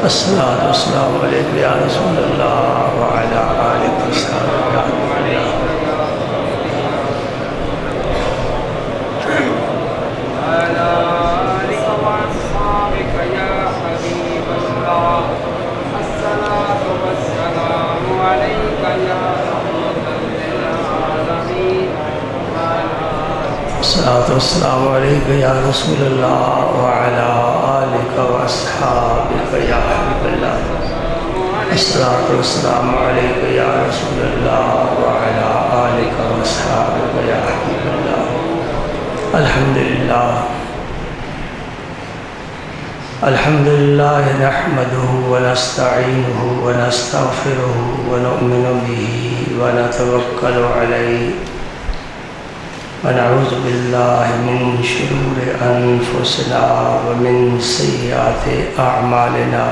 الصلاۃ والسلام علیک یا رسول اللہ وعلی آلک وصحبہ اجمعین۔ الصلاۃ والسلام علیک یا رسول اللہ وعلی آلک واصحابک یا حبیب اللہ۔ الصلاۃ والسلام علیک یا رسول اللہ وعلی آلک واصحابک یا حبیب اللہ۔ الحمد للہ نحمدہ ونستعینہ ونستغفرہ ونؤمن بہ ونتوکل علیہ ونعوذ باللہ من شرور انفسنا ومن سیئات اعمالنا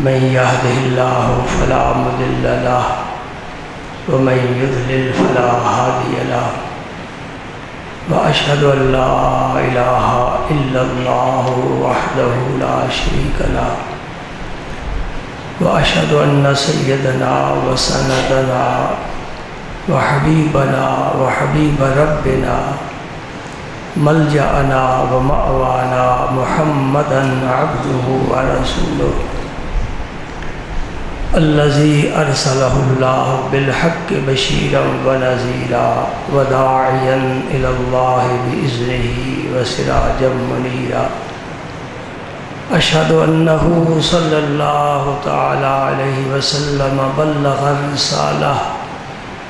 من یہدہ اللہ فلا مضل لہ ومن یضلل فلا ہادی لہ واشہد ان لا الہ الا اللہ وحدہ لا شریک لہ واشہد ان سیدنا وسندنا وحبیبنا وحبیب ربنا ملجأنا ومأوانا محمدا عبدہ ورسولہ الذی ارسلہ اللہ بالحق بشیرا ونذیرا وداعیا الی اللہ بإذنہ وسراجا منیرا۔ اشہد انہ صلی اللہ تعالی علیہ وسلم بلغ الرسالہ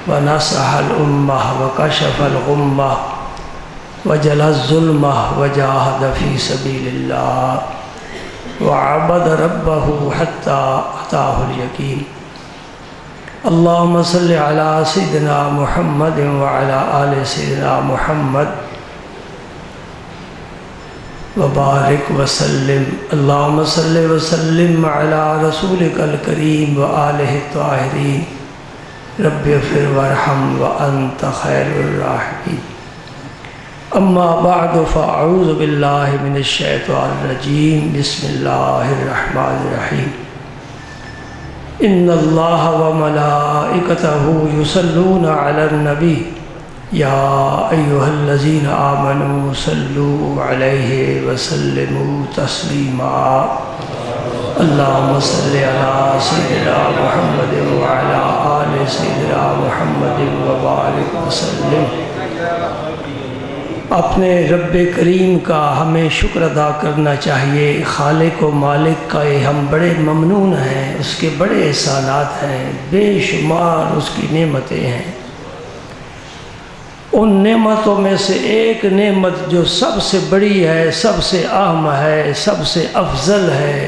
ونصح الأمة وكشف الغمة وجلى الظلمة وجاهد في سبيل الله وعبد ربه حتى أتاه اليقين۔ اللهم صل على سيدنا محمد وعلى آل سيدنا محمد وبارك وسلم۔ اللهم صل وسلم على رسولك الكريم وآله الطاهرين رب اغفر وارحم وانت خیر الراحمین۔ اما بعد فاعوذ باللہ من الشیطان الرجیم، بسم اللہ الرحمن الرحیم۔ ان اللہ وملائکتہ یصلون علی النبی یا ایہا الذین آمنوا صلوا علیہ وسلموا تسلیما۔ اللہم صلی علی سیدنا محمد وعلی آل سیدنا محمد وبارک وسلم۔ اپنے رب کریم کا ہمیں شکر ادا کرنا چاہیے۔ خالق و مالک کا ہم بڑے ممنون ہیں، اس کے بڑے احسانات ہیں، بے شمار اس کی نعمتیں ہیں۔ ان نعمتوں میں سے ایک نعمت جو سب سے بڑی ہے، سب سے اہم ہے، سب سے افضل ہے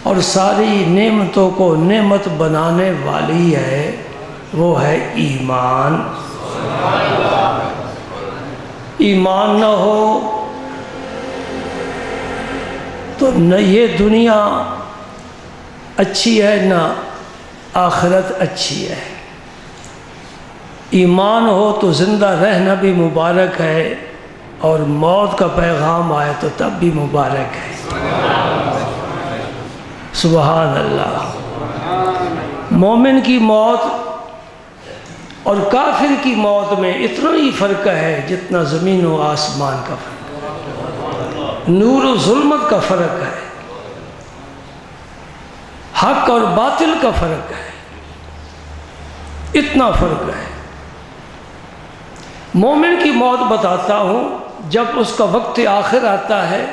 اور ساری نعمتوں کو نعمت بنانے والی ہے، وہ ہے ایمان۔ ایمان نہ ہو تو نہ یہ دنیا اچھی ہے نہ آخرت اچھی ہے۔ ایمان ہو تو زندہ رہنا بھی مبارک ہے اور موت کا پیغام آئے تو تب بھی مبارک ہے۔ سبحان اللہ۔ مومن کی موت اور کافر کی موت میں اتنا ہی فرق ہے جتنا زمین و آسمان کا فرق ہے، نور و ظلمت کا فرق ہے، حق اور باطل کا فرق ہے، اتنا فرق ہے۔ مومن کی موت بتاتا ہوں، جب اس کا وقت آخر آتا ہے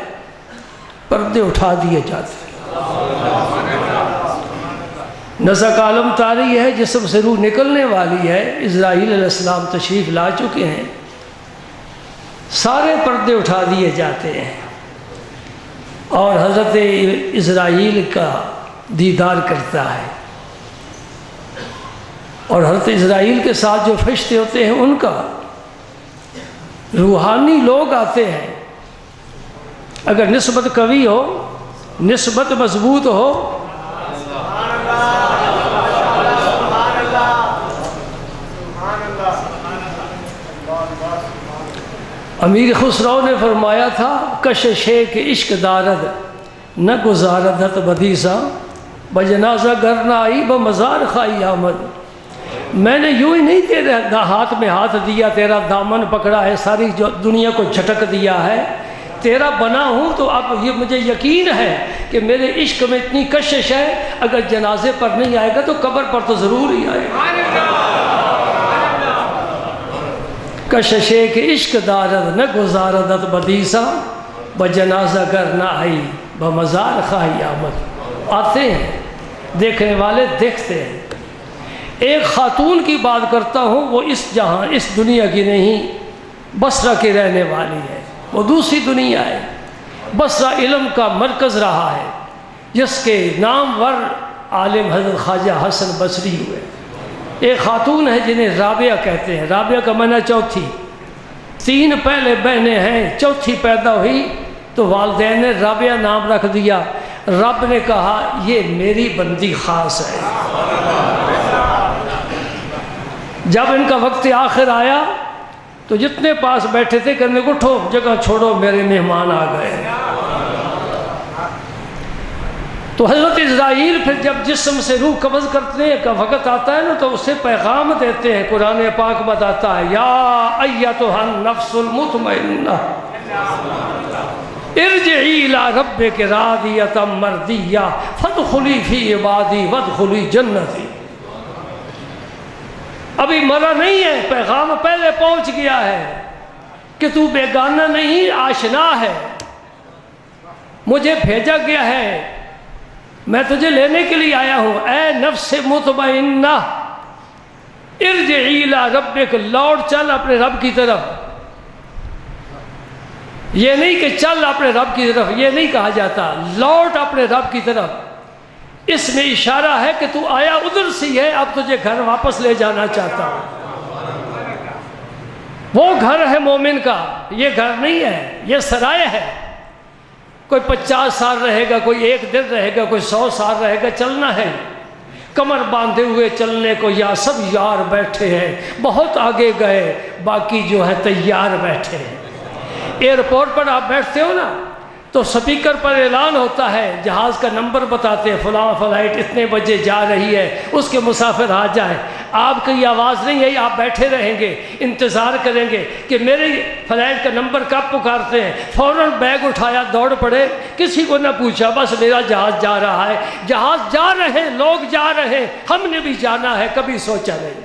پردے اٹھا دیے جاتے ہیں، نسق عالم طاری ہے، جسم سے روح نکلنے والی ہے، اسرائیل علیہ السلام تشریف لا چکے ہیں، سارے پردے اٹھا دیے جاتے ہیں اور حضرت اسرائیل کا دیدار کرتا ہے، اور حضرت اسرائیل کے ساتھ جو فرشتے ہوتے ہیں ان کا روحانی لوگ آتے ہیں۔ اگر نسبت قوی ہو، نسبت مضبوط ہو امیر خسرو نے فرمایا تھا، کشش ہے کہ عشق دارد نہ گزاردت بدیسا بجنازہ گر نہ آئی بمزار خائی آمد. میں نے یوں ہی نہیں تیرے ہاتھ میں ہاتھ دیا، تیرا دامن پکڑا ہے، ساری جو دنیا کو جھٹک دیا ہے، تیرا بنا ہوں. تو اب یہ مجھے یقین ہے کہ میرے عشق میں اتنی کشش ہے، اگر جنازے پر نہیں آئے گا تو قبر پر تو ضرور ہی آئے گا. کششے کے عشق دارد نہ گزاردت بدیسا بجنازہ گر نہ آئی بمزار خواہی آمد. آتے ہیں دیکھنے والے دیکھتے ہیں. ایک خاتون کی بات کرتا ہوں، وہ اس جہاں اس دنیا کی نہیں، بصرہ کی رہنے والی ہے، وہ دوسری دنیا ہے. بصرہ علم کا مرکز رہا ہے، جس کے نامور عالم حضرت خواجہ حسن بصری ہوئے. ایک خاتون ہے جنہیں رابعہ کہتے ہیں. رابعہ کا معنی چوتھی. 3 پہلے بہنیں ہیں، چوتھی پیدا ہوئی تو والدین نے رابعہ نام رکھ دیا. رب نے کہا یہ میری بندی خاص ہے. جب ان کا وقت آخر آیا تو جتنے پاس بیٹھے تھے کہنے کو اٹھو، جگہ چھوڑو، میرے مہمان آ گئے. تو حضرت اسرائیل پھر جب جسم سے روح قبض کرنے کا وقت آتا ہے نا تو اسے پیغام دیتے ہیں. قرآن پاک بتاتا ہے یا ایتھا النفس المطمئنہ ارجعی الی ربک راضیۃ مرضیہ فادخلی فی عبادی وادخلی جنتی. ابھی مرا نہیں ہے، پیغام پہلے پہنچ گیا ہے کہ تو بیگانہ نہیں، آشنا ہے، مجھے بھیجا گیا ہے، میں تجھے لینے کے لیے آیا ہوں. اے نفس مطمئنہ ارجعی الی ربک، لوٹ چل اپنے رب کی طرف. یہ نہیں کہ چل اپنے رب کی طرف، یہ نہیں کہا جاتا، لوٹ اپنے رب کی طرف. اس میں اشارہ ہے کہ تو آیا ادھر سے ہے، اب تجھے گھر واپس لے جانا چاہتا ہوں. وہ گھر ہے مومن کا، یہ گھر نہیں ہے، یہ سرائے ہے. کوئی 50 سال رہے گا، کوئی 1 دن رہے گا، کوئی 100 سال رہے گا. چلنا ہے کمر باندھے ہوئے چلنے کو. یا سب یار بیٹھے ہیں، بہت آگے گئے، باقی جو ہے تیار بیٹھے ہیں. ایئرپورٹ پر آپ بیٹھتے ہو نا تو سپیکر پر اعلان ہوتا ہے، جہاز کا نمبر بتاتے ہیں، فلاں فلائٹ اتنے بجے جا رہی ہے، اس کے مسافر آ جائیں. آپ کی آواز نہیں ہے، آپ بیٹھے رہیں گے، انتظار کریں گے کہ میرے فلائٹ کا نمبر کب پکارتے ہیں. فوراً بیگ اٹھایا، دوڑ پڑے، کسی کو نہ پوچھا، بس میرا جہاز جا رہا ہے. جہاز جا رہے ہیں، لوگ جا رہے ہیں، ہم نے بھی جانا ہے، کبھی سوچا نہیں.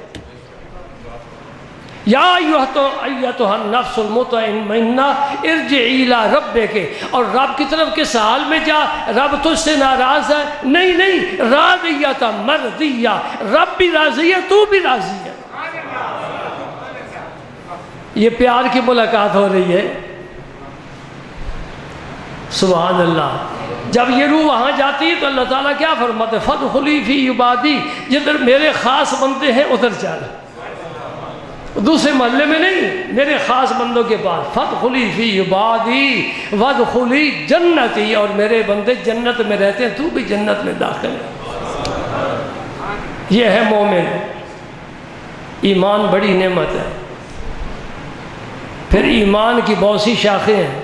یا ایتھا النفس المطمئنہ ارجعی الی ربک. اور رب کی طرف کس حال میں جا؟ رب تجھ سے ناراض ہے؟ نہیں، راضیۃ مرضیہ. رب بھی راضی ہے، تو بھی راضی ہے. یہ پیار کی ملاقات ہو رہی ہے. سبحان اللہ. جب یہ روح وہاں جاتی ہے تو اللہ تعالیٰ کیا فرماتے ہیں؟ فادخلی فی عبادی، جدھر میرے خاص بندے ہیں ادھر چل، دوسرے محلے میں نہیں، میرے خاص بندوں کے پاس. فادخلی فی عبادی وادخلی جنتی، اور میرے بندے جنت میں رہتے ہیں، تو بھی جنت میں داخل ہے. یہ ہے مومن. ایمان بڑی نعمت ہے. پھر ایمان کی بہت سی شاخیں ہیں،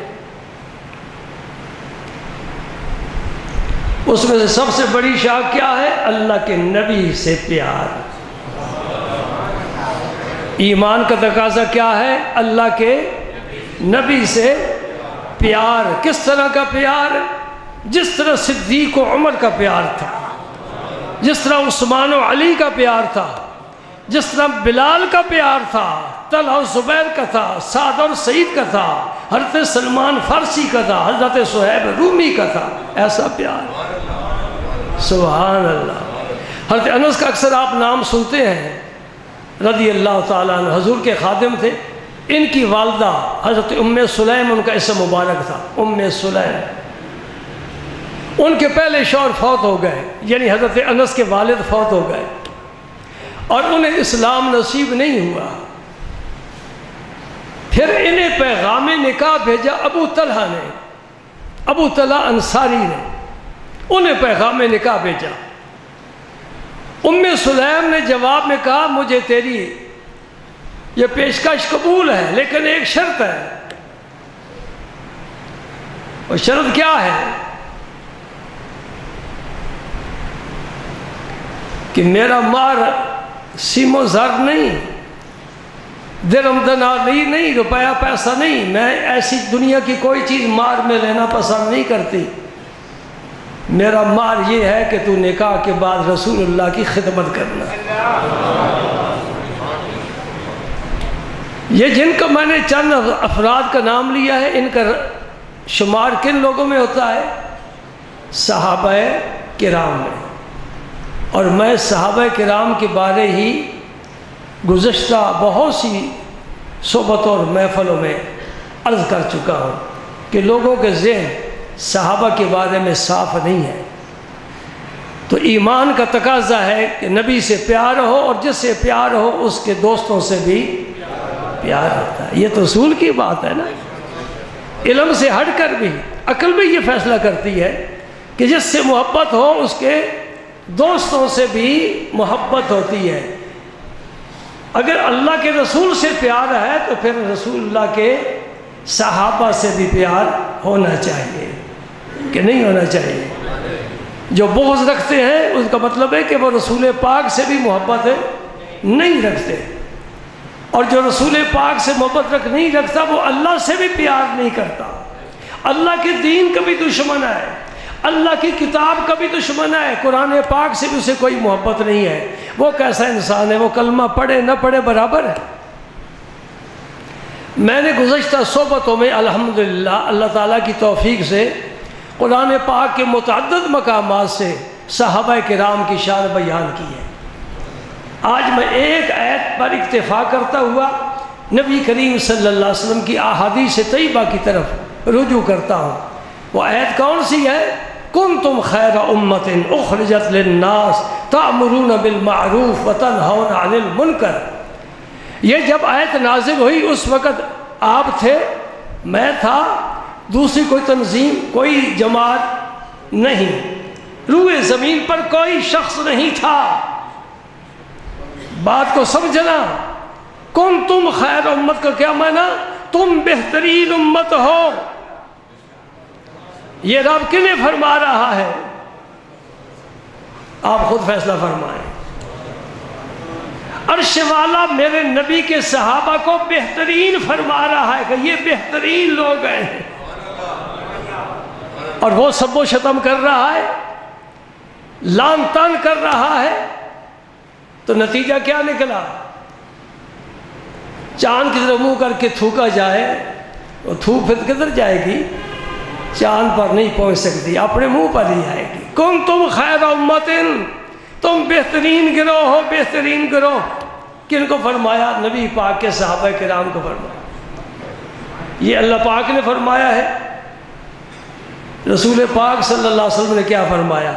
اس میں سے سب سے بڑی شاخ کیا ہے؟ اللہ کے نبی سے پیار. ایمان کا تقاضا کیا ہے؟ اللہ کے نبی سے پیار. کس طرح کا پیار؟ جس طرح صدیق و عمر کا پیار تھا، جس طرح عثمان و علی کا پیار تھا، جس طرح بلال کا پیار تھا، طلحہ و زبیر کا تھا، سعد اور سعید کا تھا، حضرت سلمان فارسی کا تھا، حضرت صہیب رومی کا تھا. ایسا پیار. سبحان اللہ. حضرت انس کا اکثر آپ نام سنتے ہیں رضی اللہ تعالیٰ عنہ، حضور کے خادم تھے. ان کی والدہ حضرت ام سلیم، ان کا اسم مبارک تھا، ام سلیم. ان کے پہلے شوہر فوت ہو گئے، یعنی حضرت انس کے والد فوت ہو گئے، اور انہیں اسلام نصیب نہیں ہوا. پھر انہیں پیغام نکاح بھیجا ابو طلحہ نے، ابو طلحہ انصاری نے انہیں پیغام نکاح بھیجا. ام سلیم نے جواب میں کہا مجھے تیری یہ پیشکش قبول ہے، لیکن ایک شرط ہے. اور شرط کیا ہے؟ کہ میرا مار سیم و زر نہیں، درہم دینار نہیں، روپیہ پیسہ نہیں، میں ایسی دنیا کی کوئی چیز مار میں لینا پسند نہیں کرتی، میرا مار یہ ہے کہ تو نکاح کے بعد رسول اللہ کی خدمت کرنا۔ یہ جن کا میں نے چند افراد کا نام لیا ہے، ان کا شمار کن لوگوں میں ہوتا ہے؟ صحابہ کرام میں۔ اور میں صحابہ کرام کے بارے ہی گزشتہ بہت سی صحبتوں اور محفلوں میں عرض کر چکا ہوں کہ لوگوں کے ذہن صحابہ کے بارے میں صاف نہیں ہے۔ تو ایمان کا تقاضا ہے کہ نبی سے پیار ہو، اور جس سے پیار ہو اس کے دوستوں سے بھی پیار ہوتا ہے۔ یہ تو اصول کی بات ہے نا۔ علم سے ہٹ کر بھی عقل بھی یہ فیصلہ کرتی ہے کہ جس سے محبت ہو اس کے دوستوں سے بھی محبت ہوتی ہے۔ اگر اللہ کے رسول سے پیار ہے تو پھر رسول اللہ کے صحابہ سے بھی پیار ہونا چاہیے کہ نہیں ہونا چاہیے؟ جو بغض رکھتے ہیں اس کا مطلب ہے کہ وہ رسول پاک سے بھی محبت نہیں رکھتے، اور جو رسول پاک سے محبت نہیں رکھتا وہ اللہ سے بھی پیار نہیں کرتا، اللہ کے دین کا بھی دشمن ہے، اللہ کی کتاب کا بھی دشمن ہے، قرآن پاک سے بھی اسے کوئی محبت نہیں ہے۔ وہ کیسا انسان ہے؟ وہ کلمہ پڑھے نہ پڑھے برابر ہے۔ میں نے گزشتہ صحبتوں میں الحمدللہ اللہ تعالیٰ کی توفیق سے قرآن پاک کے متعدد مقامات سے صحابہ کرام کی شان بیان کی ہے۔ آج میں ایک آیت پر اکتفا کرتا ہوا نبی کریم صلی اللہ علیہ وسلم کی احادیث طیبہ کی طرف رجوع کرتا ہوں۔ وہ آیت کون سی ہے؟ کنتم خیر امت اخرجت للناس تأمرون بالمعروف وتنہون عن المنکر۔ یہ جب آیت نازل ہوئی اس وقت آپ تھے، میں تھا، دوسری کوئی تنظیم، کوئی جماعت نہیں، روئے زمین پر کوئی شخص نہیں تھا۔ بات کو سمجھنا، کنتم خیر امت کا کیا معنی؟ تم بہترین امت ہو۔ یہ رب کنہیں فرما رہا ہے؟ آپ خود فیصلہ فرمائیں۔ عرش والا میرے نبی کے صحابہ کو بہترین فرما رہا ہے کہ یہ بہترین لوگ ہیں، اور وہ سب و شتم کر رہا ہے، لان تان کر رہا ہے، تو نتیجہ کیا نکلا؟ چاند کی طرف منہ کر کے تھوکا جائے، وہ تھوک پھر کدھر جائے گی؟ چاند پر نہیں پہنچ سکتی، اپنے منہ پر ہی آئے گی۔ کنتم خیر امت، تم بہترین گروہ ہو، بہترین گروہ۔ کن کو فرمایا؟ نبی پاک کے صحابہ کرام کو فرمایا۔ یہ اللہ پاک نے فرمایا ہے۔ رسول پاک صلی اللہ علیہ وسلم نے کیا فرمایا؟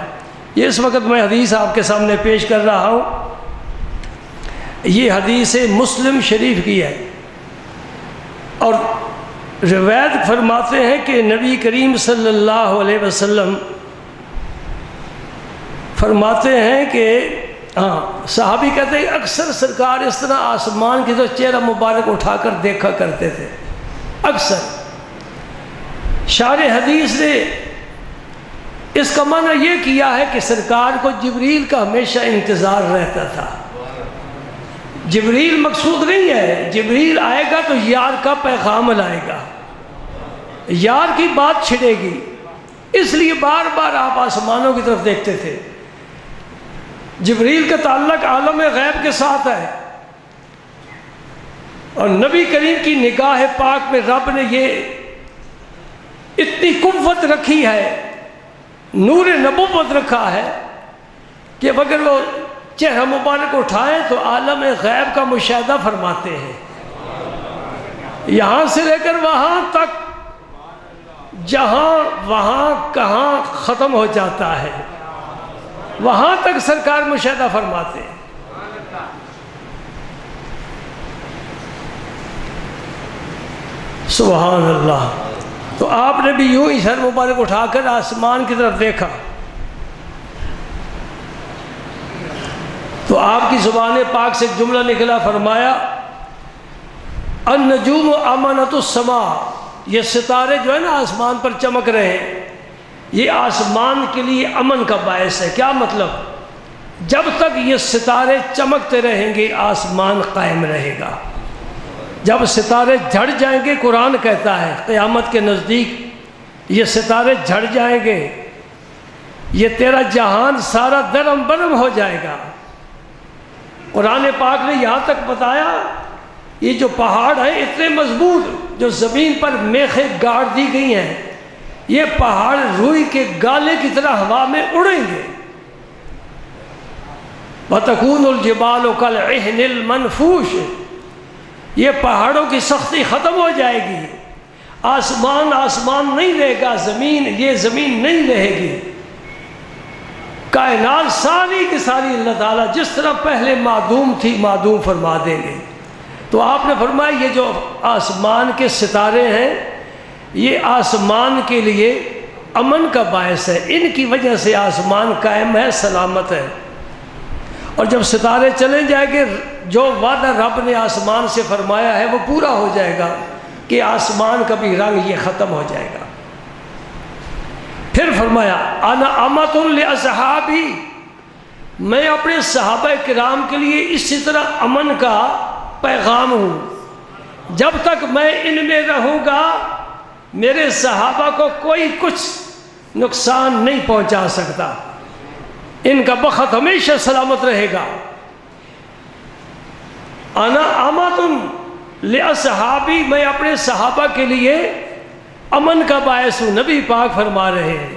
یہ اس وقت میں حدیث آپ کے سامنے پیش کر رہا ہوں، یہ حدیث مسلم شریف کی ہے، اور روایت فرماتے ہیں کہ نبی کریم صلی اللہ علیہ وسلم فرماتے ہیں کہ صحابی کہتے ہیں اکثر سرکار اس طرح آسمان کی تو چہرہ مبارک اٹھا کر دیکھا کرتے تھے، اکثر۔ شارح حدیث نے اس کا معنی یہ کیا ہے کہ سرکار کو جبریل کا ہمیشہ انتظار رہتا تھا۔ جبریل مقصود نہیں ہے، جبریل آئے گا تو یار کا پیغام لائے گا، یار کی بات چھڑے گی، اس لیے بار بار آپ آسمانوں کی طرف دیکھتے تھے۔ جبریل کا تعلق عالم غیب کے ساتھ ہے، اور نبی کریم کی نگاہ پاک میں رب نے یہ اتنی قوت رکھی ہے، نور نبوت رکھا ہے کہ اگر وہ چہرہ مبارک اٹھائیں تو عالم غیب کا مشاہدہ فرماتے ہیں، یہاں سے لے کر وہاں تک، جہاں وہاں کہاں ختم ہو جاتا ہے وہاں تک سرکار مشاہدہ فرماتے ہیں۔ سبحان اللہ۔ تو آپ نے بھی یوں ہی سر مبارک اٹھا کر آسمان کی طرف دیکھا، تو آپ کی زبان پاک سے ایک جملہ نکلا، فرمایا النجوم امانۃ السماء، یہ ستارے جو ہے نا آسمان پر چمک رہے ہیں، یہ آسمان کے لیے امن کا باعث ہے۔ کیا مطلب؟ جب تک یہ ستارے چمکتے رہیں گے آسمان قائم رہے گا۔ جب ستارے جھڑ جائیں گے، قرآن کہتا ہے قیامت کے نزدیک یہ ستارے جھڑ جائیں گے، یہ تیرا جہان سارا درم برم ہو جائے گا۔ قرآن پاک نے یہاں تک بتایا یہ جو پہاڑ ہیں اتنے مضبوط جو زمین پر میخیں گاڑ دی گئی ہیں، یہ پہاڑ روئی کے گالے کی طرح ہوا میں اڑیں گے۔ وَتَكُونُ الْجِبَالُ كَالْعِهْنِ الْمَنْفُوشِ، یہ پہاڑوں کی سختی ختم ہو جائے گی، آسمان نہیں رہے گا، یہ زمین نہیں رہے گی، کائنات ساری کی ساری اللہ تعالیٰ جس طرح پہلے معدوم تھی معدوم فرما دیں گے۔ تو آپ نے فرمایا یہ جو آسمان کے ستارے ہیں یہ آسمان کے لیے امن کا باعث ہے، ان کی وجہ سے آسمان قائم ہے، سلامت ہے۔ اور جب ستارے چلے جائیں گے جو وعدہ رب نے آسمان سے فرمایا ہے وہ پورا ہو جائے گا کہ آسمان کا بھی رنگ یہ ختم ہو جائے گا۔ پھر فرمایا انا امۃ لاصحابی، میں اپنے صحابہ کرام کے لیے اسی طرح امن کا پیغام ہوں۔ جب تک میں ان میں رہوں گا میرے صحابہ کو کوئی کچھ نقصان نہیں پہنچا سکتا، ان کا بخت ہمیشہ سلامت رہے گا۔ انا امۃ لاصحابی، میں اپنے صحابہ کے لیے امن کا باعث ہوں، نبی پاک فرما رہے ہیں۔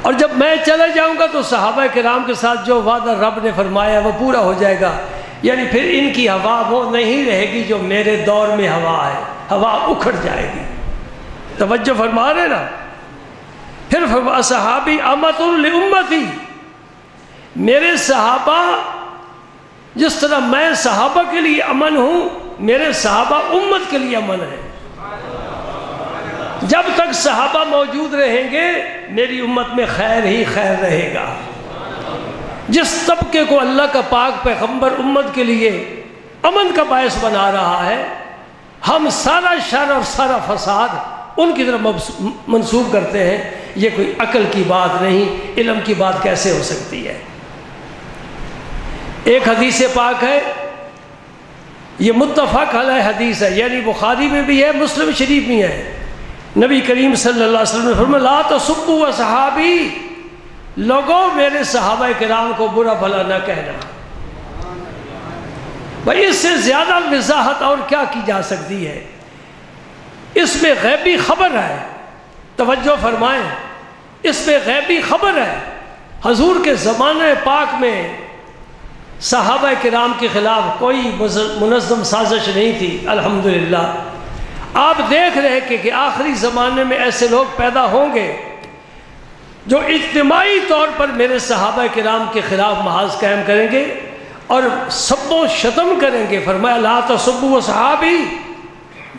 اور جب میں چلا جاؤں گا تو صحابہ کرام کے ساتھ جو وعدہ رب نے فرمایا وہ پورا ہو جائے گا، یعنی پھر ان کی ہوا وہ نہیں رہے گی جو میرے دور میں ہوا ہے، ہوا اکھڑ جائے گی۔ توجہ فرما رہے نا؟ پھر صحابی امۃ لامتی، میرے صحابہ جس طرح میں صحابہ کے لیے امن ہوں، میرے صحابہ امت کے لیے امن ہے۔ جب تک صحابہ موجود رہیں گے میری امت میں خیر ہی خیر رہے گا۔ جس طبقے کو اللہ کا پاک پیغمبر امت کے لیے امن کا باعث بنا رہا ہے، ہم سارا شر اور سارا فساد ان کی طرف منسوب کرتے ہیں، یہ کوئی عقل کی بات نہیں، علم کی بات کیسے ہو سکتی ہے؟ ایک حدیث پاک ہے، یہ متفق علیہ حدیث ہے، یعنی بخاری میں بھی ہے، مسلم شریف میں ہے۔ نبی کریم صلی اللہ علیہ وسلم نے فرمایا لا تسبوا اصحابی، لوگوں میرے صحابہ کرام کو برا بھلا نہ کہنا۔ بھائی اس سے زیادہ وضاحت اور کیا کی جا سکتی ہے؟ اس میں غیبی خبر ہے، توجہ فرمائیں، اس میں غیبی خبر ہے۔ حضور کے زمانے پاک میں صحابہ کرام کے خلاف کوئی منظم سازش نہیں تھی، الحمدللہ۔ آپ دیکھ رہے کہ آخری زمانے میں ایسے لوگ پیدا ہوں گے جو اجتماعی طور پر میرے صحابہ کرام کے خلاف محاذ قائم کریں گے اور سب و شتم کریں گے۔ فرمایا لا تسبوا اصحابی،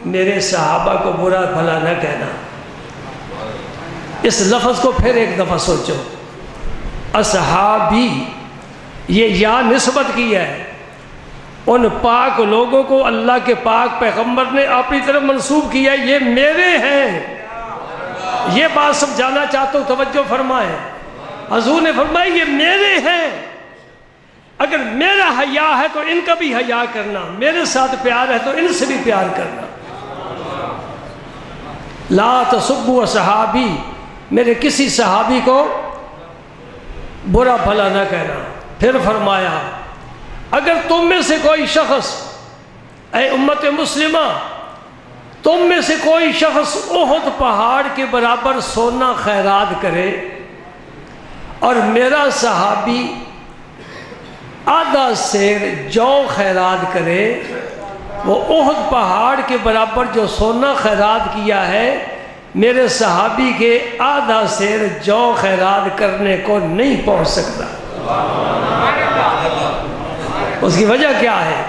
میرے صحابہ کو برا بھلا نہ کہنا۔ اس لفظ کو پھر ایک دفعہ سوچو، اصحابی، یہ یا نسبت کی ہے ان پاک لوگوں کو اللہ کے پاک پیغمبر نے اپنی طرف منسوب کیا، یہ میرے ہیں۔ یہ بات سمجھانا چاہتا ہوں، توجہ فرمائیں۔ حضور نے فرمایا یہ میرے ہیں، اگر میرا حیا ہے تو ان کا بھی حیا کرنا، میرے ساتھ پیار ہے تو ان سے بھی پیار کرنا۔ لا تسبوا صحابی، میرے کسی صحابی کو برا بھلا نہ کہنا۔ پھر فرمایا اگر تم میں سے کوئی شخص، اے امت مسلمہ، تم میں سے کوئی شخص احد پہاڑ کے برابر سونا خیرات کرے اور میرا صحابی آدھا سیر جو خیرات کرے، وہ احد پہاڑ کے برابر جو سونا خیرات کیا ہے میرے صحابی کے آدھا سیر جو خیرات کرنے کو نہیں پہنچ سکتا۔ اس کی وجہ کیا ہے؟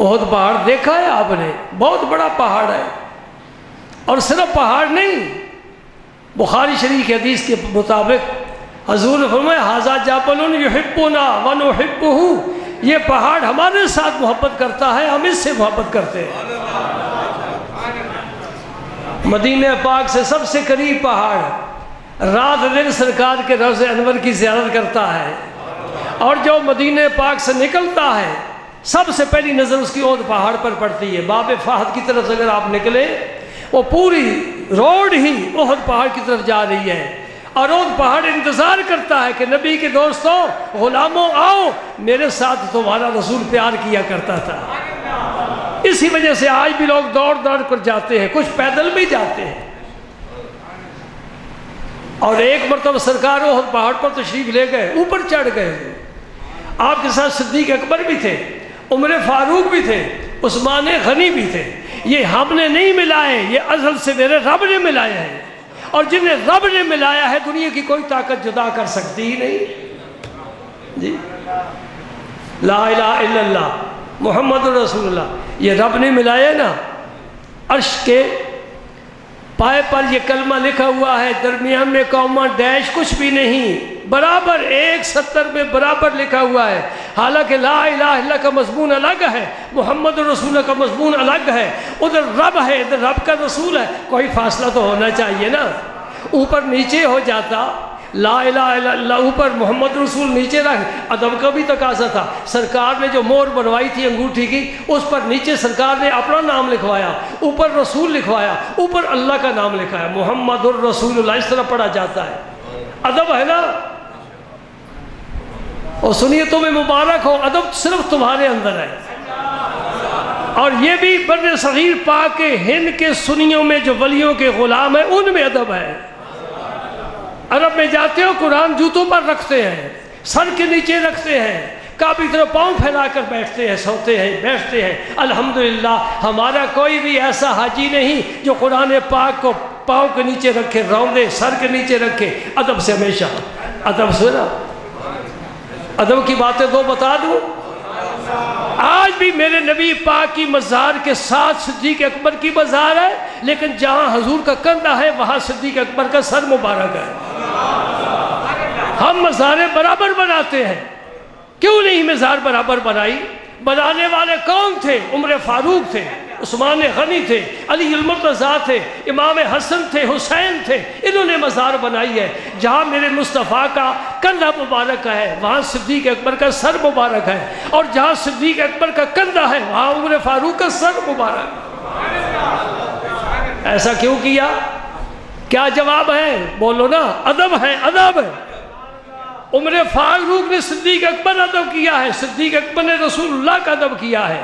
احد پہاڑ دیکھا ہے آپ نے، بہت بڑا پہاڑ ہے، اور صرف پہاڑ نہیں، بخاری شریف کی حدیث کے مطابق حضور نے فرمایا ھذا جبل یحبنا ونحبہ، یہ پہاڑ ہمارے ساتھ محبت کرتا ہے، ہم اس سے محبت کرتے ہیں۔ مدینہ پاک سے سب سے قریب پہاڑ، رات دن سرکار کے روضہ انور کی زیارت کرتا ہے، اور جو مدینہ پاک سے نکلتا ہے سب سے پہلی نظر اس کی اودھ پہاڑ پر پڑتی ہے۔ باب فہد کی طرف اگر آپ نکلے وہ پوری روڈ ہی احد پہاڑ کی طرف جا رہی ہے، اور احد پہاڑ انتظار کرتا ہے کہ نبی کے دوستوں، غلاموں، آؤ، میرے ساتھ تمہارا رسول پیار کیا کرتا تھا۔ اسی وجہ سے آج بھی لوگ دوڑ دوڑ کر جاتے ہیں، کچھ پیدل بھی جاتے ہیں۔ اور ایک مرتبہ سرکار احد پہاڑ پر تشریف لے گئے، اوپر چڑھ گئے، آپ کے ساتھ صدیق اکبر بھی تھے، عمر فاروق بھی تھے، عثمان غنی بھی تھے۔ یہ ہم نے نہیں ملائے، یہ ازل سے میرے رب نے ملائے ہیں، اور جنہیں رب نے ملایا ہے دنیا کی کوئی طاقت جدا کر سکتی ہی نہیں۔ جی لا الہ الا اللہ محمد رسول اللہ، یہ رب نے ملایا نا۔ عرش کے پائے پر یہ کلمہ لکھا ہوا ہے، درمیان میں کوما ڈیش کچھ بھی نہیں، برابر 1:70 میں برابر لکھا ہوا ہے۔ حالانکہ لا الہ الا اللہ کا مضمون الگ ہے، محمد رسول اللہ کا مضمون الگ ہے، ادھر رب ہے، ادھر رب کا رسول ہے، کوئی فاصلہ تو ہونا چاہیے نا۔ اوپر نیچے ہو جاتا، لا الہ الا اللہ اوپر، محمد رسول نیچے رکھ، ادب کا بھی تقاضا تھا۔ سرکار نے جو مہر بنوائی تھی انگوٹھی کی، اس پر نیچے سرکار نے اپنا نام لکھوایا، اوپر رسول لکھوایا، اوپر اللہ کا نام لکھایا، محمد الرسول اللہ، اس طرح پڑھا جاتا ہے۔ ادب ہے نا۔ اور سنیے تمہیں مبارک ہو، ادب صرف تمہارے اندر ہے۔ اور یہ بھی بر صغیر پاک ہند کے سنیوں میں جو ولیوں کے غلام ہیں ان میں ادب ہے۔ عرب میں جاتے ہو قرآن جوتوں پر رکھتے ہیں، سر کے نیچے رکھتے ہیں، کعبے کی طرف پاؤں پھیلا کر بیٹھتے ہیں، سوتے ہیں، بیٹھتے ہیں۔ الحمدللہ ہمارا کوئی بھی ایسا حاجی نہیں جو قرآن پاک کو پاؤں کے نیچے رکھے، روندے سر کے نیچے رکھے۔ ادب سے ہمیشہ ادب سے نا۔ ادب کی باتیں دو بتا دوں، آج بھی میرے نبی پاک کی مزار کے ساتھ صدیق اکبر کی مزار ہے، لیکن جہاں حضور کا کندھا ہے وہاں صدیق اکبر کا سر مبارک ہے۔ ہم مزاریں برابر بناتے ہیں، کیوں نہیں مزار برابر بنائی؟ بنانے والے کون تھے؟ عمر فاروق تھے، عثمان غنی تھے، علی المرتضیٰ تھے، امام حسن تھے، حسین تھے، انہوں نے مزار بنائی ہے۔ جہاں میرے مصطفیٰ کا کندھا مبارک ہے وہاں صدیق اکبر کا سر مبارک ہے، اور جہاں صدیق اکبر کا کندھا ہے وہاں عمر فاروق کا سر مبارک۔ ایسا کیوں کیا؟ کیا جواب ہے؟ بولو نا۔ ادب ہے، ادب ہے۔ عمر فاروق نے صدیق اکبر ادب کیا ہے، صدیق اکبر نے رسول اللہ کا ادب کیا ہے۔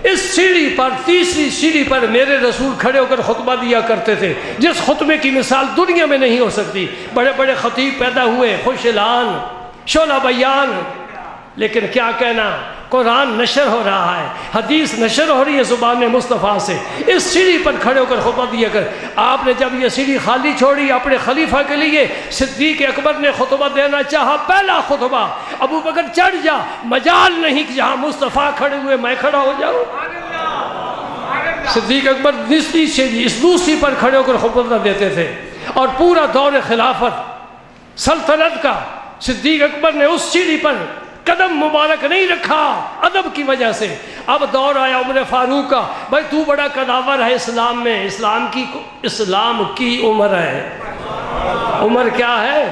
اس سیڑھی پر، تیسری سیڑھی پر میرے رسول کھڑے ہو کر خطبہ دیا کرتے تھے، جس خطبے کی مثال دنیا میں نہیں ہو سکتی۔ بڑے بڑے خطیب پیدا ہوئے، خوش اعلان، شعلہ بیان، لیکن کیا کہنا، قرآن نشر ہو رہا ہے، حدیث نشر ہو رہی ہے زبان مصطفیٰ سے۔ اس سیڑھی پر کھڑے ہو کر خطبہ دیا کر۔ آپ نے جب یہ سیڑھی خالی چھوڑی اپنے خلیفہ کے لیے، صدیق اکبر نے خطبہ دینا چاہا، پہلا خطبہ، ابو بکر چڑھ جا، مجال نہیں کہ جہاں مصطفیٰ کھڑے ہوئے میں کھڑا ہو جاؤں۔ صدیق اکبر نسلی سیڑھی، اس دوسری پر کھڑے ہو کر خطبہ دیتے تھے، اور پورا دور خلافت سلطنت کا صدیق اکبر نے اس سیڑھی پر قدم مبارک نہیں رکھا، ادب کی وجہ سے۔ اب دور آیا عمر فاروق کا، بھائی تو بڑا قداور ہے اسلام میں، اسلام کی عمر ہے۔ عمر کیا ہے؟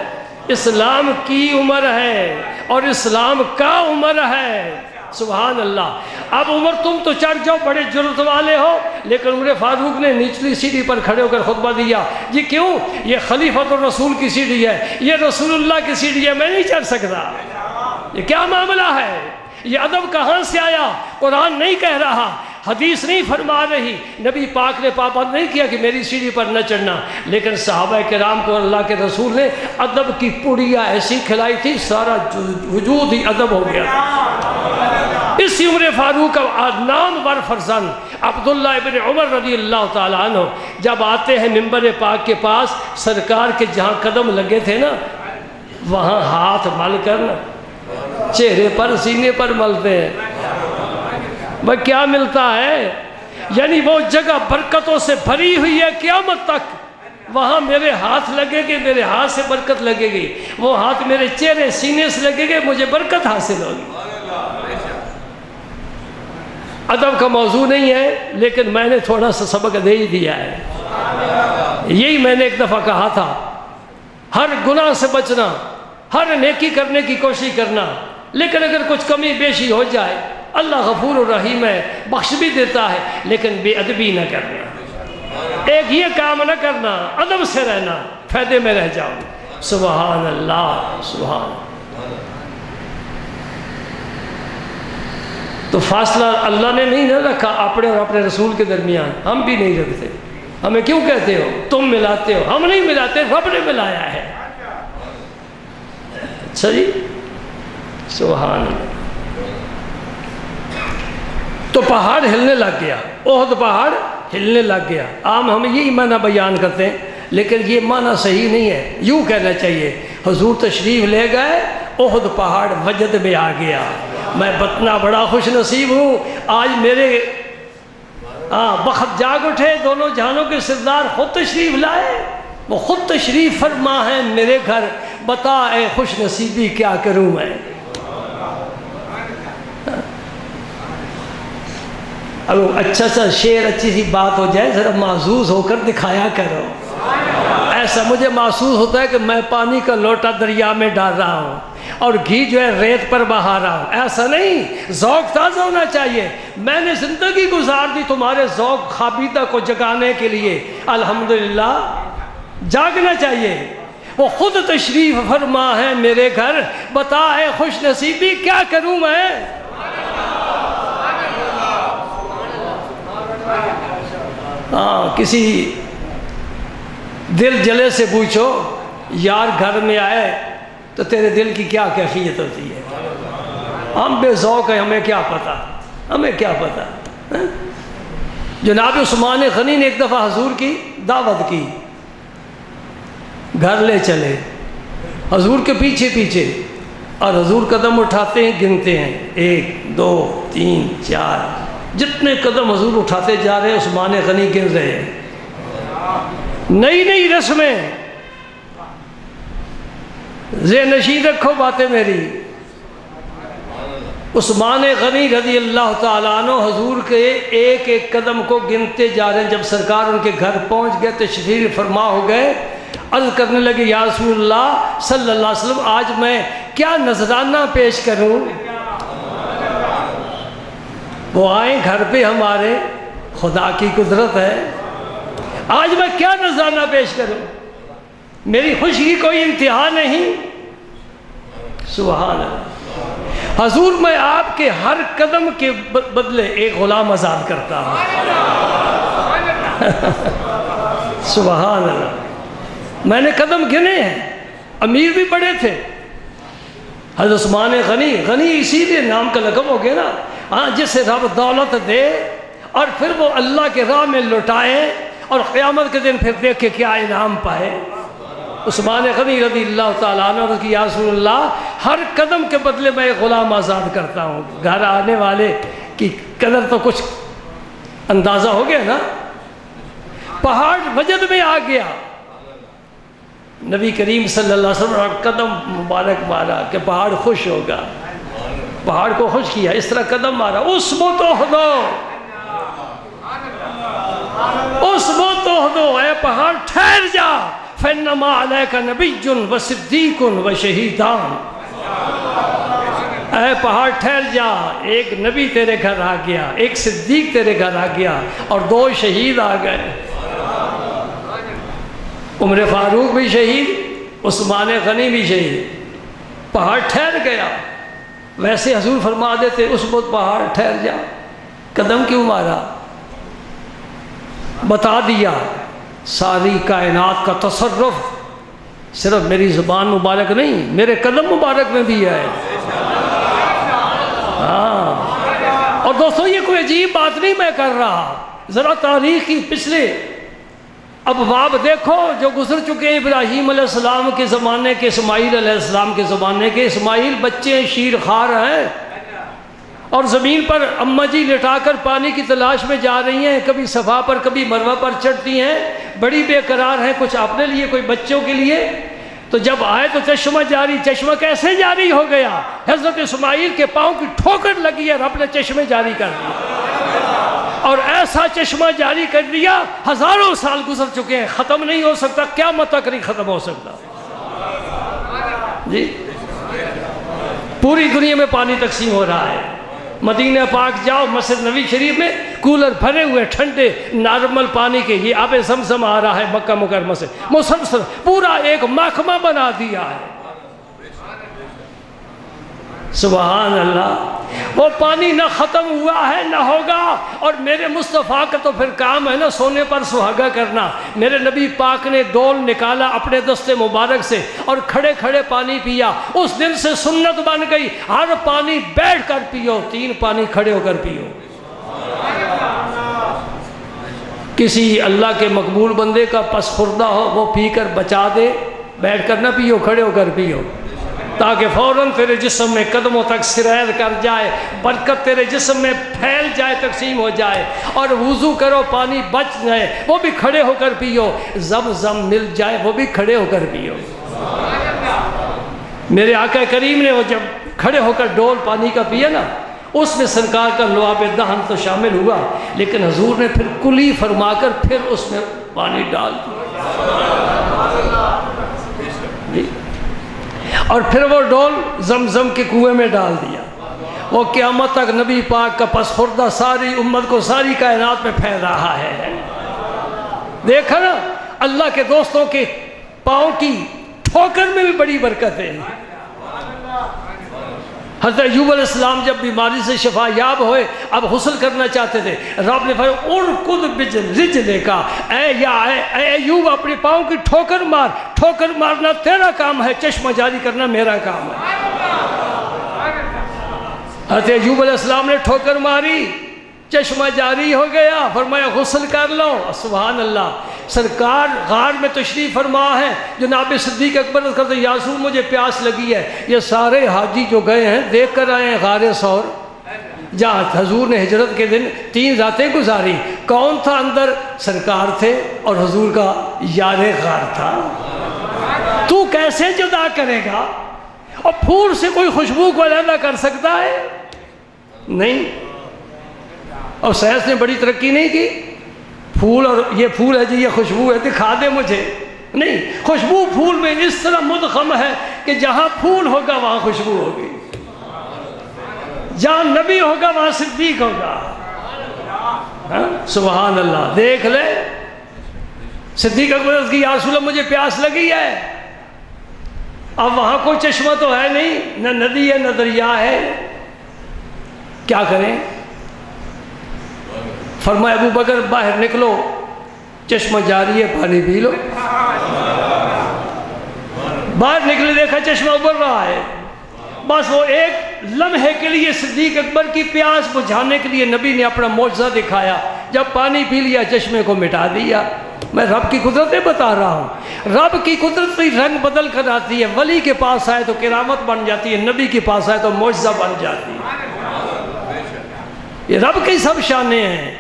اسلام کی عمر ہے، اور اسلام کا عمر ہے۔ سبحان اللہ۔ اب عمر تم تو چڑھ جاؤ، بڑے جرأت والے ہو، لیکن عمر فاروق نے نچلی سیڑھی پر کھڑے ہو کر خطبہ دیا۔ جی کیوں؟ یہ خلیفۃ الرسول کی سیڑھی ہے، یہ رسول اللہ کی سیڑھی ہے، میں نہیں چڑھ سکتا۔ یہ کیا معاملہ ہے؟ یہ ادب کہاں سے آیا؟ قرآن نہیں کہہ رہا، حدیث نہیں فرما رہی، نبی پاک نے پابند نہیں کیا کہ میری سیڑھی پر نہ چڑھنا، لیکن صحابہ کرام کو اللہ کے رسول نے ادب کی پڑیا ایسی کھلائی تھی، سارا وجود ہی ادب ہو گیا۔ اسی عمر فاروق کا نامور فرزند عبداللہ ابن عمر رضی اللہ تعالیٰ عنہ جب آتے ہیں منبر پاک کے پاس، سرکار کے جہاں قدم لگے تھے نا وہاں ہاتھ مل کر نا چہرے پر، سینے پر ملتے ہیں۔ وہ کیا ملتا ہے؟ یعنی وہ جگہ برکتوں سے بھری ہوئی ہے قیامت تک، وہاں میرے ہاتھ لگے گے، میرے ہاتھ سے برکت لگے گی، وہ ہاتھ میرے چہرے سینے سے لگے گے، مجھے برکت حاصل ہوگی۔ ادب کا موضوع نہیں ہے، لیکن میں نے تھوڑا سا سبق دے ہی دیا ہے۔ یہی میں نے ایک دفعہ کہا تھا ہر گناہ سے بچنا، ہر نیکی کرنے کی کوشش کرنا، لیکن اگر کچھ کمی بیشی ہو جائے اللہ غفور الرحیم ہے، بخش بھی دیتا ہے، لیکن بے ادبی نہ کرنا، ایک یہ کام نہ کرنا، ادب سے رہنا، فائدے میں رہ جاؤ۔ سبحان اللہ، سبحان اللہ۔ تو فاصلہ اللہ نے نہیں نہ رکھا اپنے اور اپنے رسول کے درمیان، ہم بھی نہیں رکھتے۔ ہمیں کیوں کہتے ہو تم ملاتے ہو؟ ہم نہیں ملاتے، رب نے ملایا ہے۔ اچھا جی، سبحان اللہ۔ تو پہاڑ ہلنے لگ گیا، احد پہاڑ ہلنے لگ گیا۔ عام ہم یہی معنی بیان کرتے ہیں، لیکن یہ معنی صحیح نہیں ہے۔ یوں کہنا چاہیے حضور تشریف لے گئے، احد پہاڑ وجد میں آ گیا۔ میں بتنا بڑا خوش نصیب ہوں، آج میرے بخت جاگ اٹھے، دونوں جہانوں کے سردار خود تشریف لائے، وہ خود تشریف فرما ہے میرے گھر، بتا اے خوش نصیبی کیا کروں میں۔ اب اچھا سا شعر، اچھی سی بات ہو جائے، ذرا محظوظ ہو کر دکھایا کرو۔ ایسا مجھے محسوس ہوتا ہے کہ میں پانی کا لوٹا دریا میں ڈال رہا ہوں اور گھی جو ہے ریت پر بہا رہا ہوں، ایسا نہیں، ذوق تازہ ہونا چاہیے۔ میں نے زندگی گزار دی تمہارے ذوق خابیدہ کو جگانے کے لیے، الحمدللہ جاگنا چاہیے۔ وہ خود تشریف فرما ہے میرے گھر، بتا اے خوش نصیبی کیا کروں میں۔ کسی دل جلے سے پوچھو یار گھر میں آئے تو تیرے دل کی کیا کیفیت ہوتی ہے؟ ہم بے ذوق ہیں، ہمیں کیا پتہ، ہمیں کیا پتہ۔ جناب عثمان غنی نے ایک دفعہ حضور کی دعوت کی، گھر لے چلے حضور کے پیچھے پیچھے، اور حضور قدم اٹھاتے ہیں، گنتے ہیں 1 2 3 4، جتنے قدم حضور اٹھاتے جا رہے ہیں عثمان غنی گن رہے ہیں۔ نئی نئی رسمیں، ذہن نشین رکھو باتیں میری۔ عثمان غنی رضی اللہ تعالیٰ عنہ حضور کے ایک ایک قدم کو گنتے جا رہے ہیں۔ جب سرکار ان کے گھر پہنچ گئے، تشریف فرما ہو گئے، عرض کرنے لگے یا رسول اللہ صلی اللہ علیہ وسلم آج میں کیا نذرانہ پیش کروں؟ وہ آئیں گھر پہ ہمارے، خدا کی قدرت ہے، آج میں کیا نذرانہ پیش کروں؟ میری خوشی کی کوئی انتہا نہیں۔ سبحان اللہ۔ حضور میں آپ کے ہر قدم کے بدلے ایک غلام آزاد کرتا ہوں۔ سبحان اللہ۔ میں نے قدم گنے ہیں، امیر بھی بڑے تھے۔ حضرت عثمان غنی، غنی اسی لیے نام کا لقب ہو گیا نا، جسے رب دولت دے اور پھر وہ اللہ کے راہ میں لٹائے اور قیامت کے دن پھر دیکھے کیا انعام پائے۔ عثمان غنی رضی اللہ تعالیٰ عنہ کی یا رسول اللہ ہر قدم کے بدلے میں ایک غلام آزاد کرتا ہوں۔ گھر آنے والے کی قدر تو کچھ اندازہ ہو گیا نا۔ پہاڑ وجد میں آ گیا، نبی کریم صلی اللہ علیہ وسلم قدم مبارک مارا کہ پہاڑ خوش ہوگا، پہاڑ کو خوش کیا، اس طرح قدم مارا، اثبت احد، اثبت احد، اے پہاڑ ٹھہر جا، فإنما علیک نبی و صدیق و شہیدان، اے پہاڑ ٹھہر جا، ایک نبی تیرے گھر آ گیا، ایک صدیق تیرے گھر آ گیا اور 2 شہید آ گئے، عمر فاروق بھی شہید، عثمان غنی بھی شہید۔ پہاڑ ٹھہر گیا۔ ویسے حضور فرما دیتے اس وقت پہاڑ ٹھہر جا، قدم کیوں مارا؟ بتا دیا ساری کائنات کا تصرف صرف میری زبان مبارک نہیں، میرے قدم مبارک میں بھی ہے۔ اور دوستو یہ کوئی عجیب بات نہیں میں کر رہا، ذرا تاریخ کی پچھلے ابواب دیکھو جو گزر چکے ہیں۔ ابراہیم علیہ السلام کے زمانے کے، اسماعیل علیہ السلام کے زمانے کے، اسماعیل بچے شیر خوار ہیں اور زمین پر اماں جی لٹا کر پانی کی تلاش میں جا رہی ہیں، کبھی صفا پر کبھی مروہ پر چڑھتی ہیں، بڑی بے قرار ہیں، کچھ اپنے لیے کوئی بچوں کے لیے۔ تو جب آئے تو چشمہ جاری، چشمہ کیسے جاری ہو گیا؟ حضرت اسماعیل کے پاؤں کی ٹھوکر لگی ہے، رب نے چشمے جاری کر دیا، اور ایسا چشمہ جاری کر دیا، ہزاروں سال گزر چکے ہیں، ختم نہیں ہو سکتا، قیامت تک نہیں ختم ہو سکتا۔ جی پوری دنیا میں پانی تقسیم ہو رہا ہے. مدینہ پاک جاؤ، مسجد نبی شریف میں کولر بھرے ہوئے ٹھنڈے نارمل پانی کے، یہ آب زمزم آ رہا ہے مکہ مکرمہ سے مسلسل، پورا ایک محکمہ بنا دیا ہے. سبحان اللہ. وہ پانی نہ ختم ہوا ہے نہ ہوگا. اور میرے مصطفیٰ کا تو پھر کام ہے نا سونے پر سہاگا کرنا. میرے نبی پاک نے ڈول نکالا اپنے دستے مبارک سے اور کھڑے کھڑے پانی پیا. اس دن سے سنت بن گئی، ہر پانی بیٹھ کر پیو، 3 پانی کھڑے ہو کر پیو. کسی اللہ کے مقبول بندے کا پس خوردہ ہو، وہ پی کر بچا دے، بیٹھ کر نہ پیو، کھڑے ہو کر پیو، تاکہ فوراً تیرے جسم میں قدموں تک سرایت کر جائے، برکت تیرے جسم میں پھیل جائے، تقسیم ہو جائے. اور وضو کرو پانی بچ جائے، وہ بھی کھڑے ہو کر پیو. زمزم مل جائے، وہ بھی کھڑے ہو کر پیو. میرے آقا کریم نے وہ جب کھڑے ہو کر ڈول پانی کا پیا نا، اس میں سرکار کا لعاب دہن تو شامل ہوا، لیکن حضور نے پھر کلی فرما کر پھر اس میں پانی ڈال دیا. اور پھر وہ ڈول زمزم کے کنویں میں ڈال دیا. وہ قیامت تک نبی پاک کا پس خوردہ ساری امت کو، ساری کائنات میں پھیل رہا ہے. دیکھا نا اللہ کے دوستوں کے پاؤں کی ٹھوکر میں بھی بڑی برکت ہے. حضرت ایوب علیہ السلام جب بیماری سے شفا یاب ہوئے، اب غسل کرنا چاہتے تھے، رب نے فرمایا ارکض برجلک، اے ایوب اپنے پاؤں کی ٹھوکر مار. ٹھوکر مارنا تیرا کام ہے، چشمہ جاری کرنا میرا کام ہے. حضرت ایوب علیہ السلام نے ٹھوکر ماری، چشمہ جاری ہو گیا، فرمایا غسل کر لو. سبحان اللہ. سرکار غار میں تشریف فرما ہے، جناب صدیق اکبر کہتے ہیں یا رسول مجھے پیاس لگی ہے. یہ سارے حاجی جو گئے ہیں دیکھ کر آئے ہیں غار ثور، جہاں حضور نے ہجرت کے دن 3 راتیں گزاری. کون تھا اندر؟ سرکار تھے اور حضور کا یار غار تھا. تو کیسے جدا کرے گا؟ اور پھول سے کوئی خوشبو کو علیحدہ کر سکتا ہے؟ نہیں. اور سائنس نے بڑی ترقی نہیں کی. پھول اور یہ پھول ہے جی، یہ خوشبو ہے، دکھا دے مجھے. نہیں، خوشبو پھول میں اس طرح مدغم ہے کہ جہاں پھول ہوگا وہاں خوشبو ہوگی، جہاں نبی ہوگا وہاں صدیق ہوگا. سبحان اللہ. دیکھ لے صدیق اکبر کی یا رسول اللہ مجھے پیاس لگی ہے. اب وہاں کوئی چشمہ تو ہے نہیں، نہ ندی ہے نہ دریا ہے، کیا کریں؟ فرمایا ابو بکر باہر نکلو، چشمہ جاری ہے، پانی پی لو. باہر نکلے، دیکھا چشمہ ابل رہا ہے. بس وہ ایک لمحے کے لیے صدیق اکبر کی پیاس بجھانے کے لیے نبی نے اپنا معجزہ دکھایا. جب پانی پی لیا چشمے کو مٹا دیا. میں رب کی قدرتیں بتا رہا ہوں. رب کی قدرت رنگ بدل کر آتی ہے. ولی کے پاس آئے تو کرامت بن جاتی ہے، نبی کے پاس آئے تو معجزہ بن جاتی ہے. یہ رب کی سب شانیں ہیں.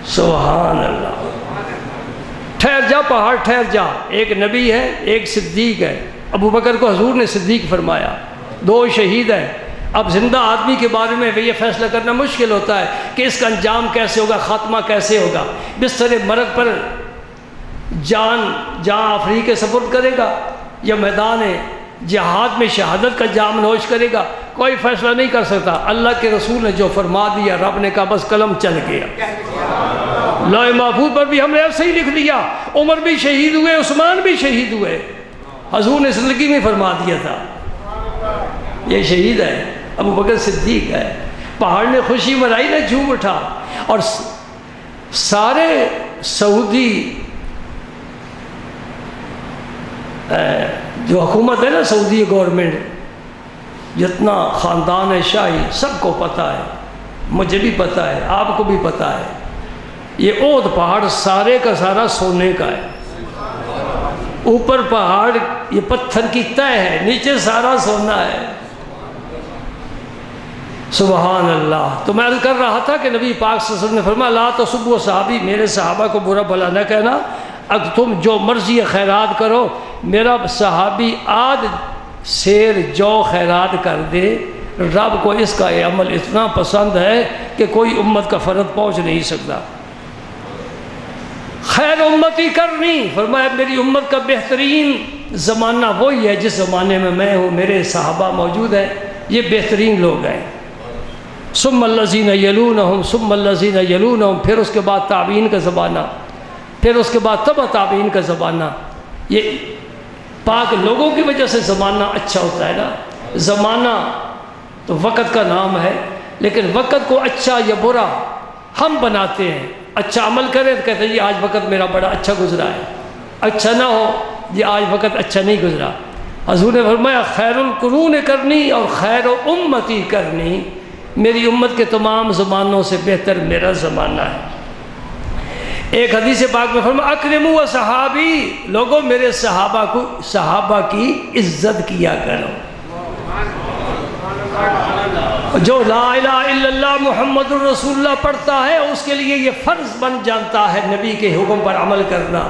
سبحان اللہ. ٹھہر جا پہاڑ، ٹھہر جا. ایک نبی ہے، ایک صدیق ہے. ابو بکر کو حضور نے صدیق فرمایا. 2 شہید ہیں. اب زندہ آدمی کے بارے میں یہ فیصلہ کرنا مشکل ہوتا ہے کہ اس کا انجام کیسے ہوگا، خاتمہ کیسے ہوگا. بستر مرگ پر جان آفریقہ کے سپرد کرے گا یا میدان جہاد میں شہادت کا جام نوش کرے گا، کوئی فیصلہ نہیں کر سکتا. اللہ کے رسول نے جو فرما دیا، رب نے کہا بس قلم چل گیا. لوح محفوظ پر بھی ہم نے ایسے ہی لکھ دیا. عمر بھی شہید ہوئے، عثمان بھی شہید ہوئے. حضور نے زندگی میں فرما دیا تھا یہ شہید ہے، ابو بکر صدیق ہے. پہاڑ نے خوشی منائی نہ، جھوم اٹھا. اور سارے سعودی جو حکومت ہے نا، سعودی گورنمنٹ، جتنا خاندان ہے شاہی، سب کو پتہ ہے، مجھے بھی پتہ ہے، آپ کو بھی پتہ ہے. یہ اود پہاڑ سارے کا سارا سونے کا ہے. اوپر پہاڑ یہ پتھر کی تہ ہے، نیچے سارا سونا ہے. سبحان اللہ. تو میں عرض کر رہا تھا کہ نبی پاک صلی اللہ علیہ وسلم نے فرمایا لا تسبوا صحابی، میرے صحابہ کو برا بھلا نہ کہنا. اب تم جو مرضی خیرات کرو، میرا صحابی آدھ سیر جو خیرات کر دے، رب کو اس کا یہ عمل اتنا پسند ہے کہ کوئی امت کا فرد پہنچ نہیں سکتا. خیر امتی کرنی، فرمایا میری امت کا بہترین زمانہ وہی ہے جس زمانے میں میں ہوں، میرے صحابہ موجود ہیں، یہ بہترین لوگ ہیں۔ ثم الذین یلونہم ثم الذین یلونہم، پھر اس کے بعد تابعین کا زمانہ، پھر اس کے بعد تبع تابعین کا زمانہ۔ یہ پاک لوگوں کی وجہ سے زمانہ اچھا ہوتا ہے نا۔ زمانہ تو وقت کا نام ہے، لیکن وقت کو اچھا یا برا ہم بناتے ہیں۔ اچھا عمل کریں تو کہتے ہیں جی آج وقت میرا بڑا اچھا گزرا ہے، اچھا نہ ہو یہ آج وقت اچھا نہیں گزرا۔ حضور نے فرمایا خیر القرون کرنی اور خیر امتی کرنی، میری امت کے تمام زمانوں سے بہتر میرا زمانہ ہے۔ ایک حدیث پاک میں فرمایا اکرموا صحابی، لوگوں میرے صحابہ کی عزت کیا کرو۔ جو لا الہ الا اللہ محمد الرسول اللہ پڑھتا ہے اس کے لیے یہ فرض بن جاتا ہے نبی کے حکم پر عمل کرنا۔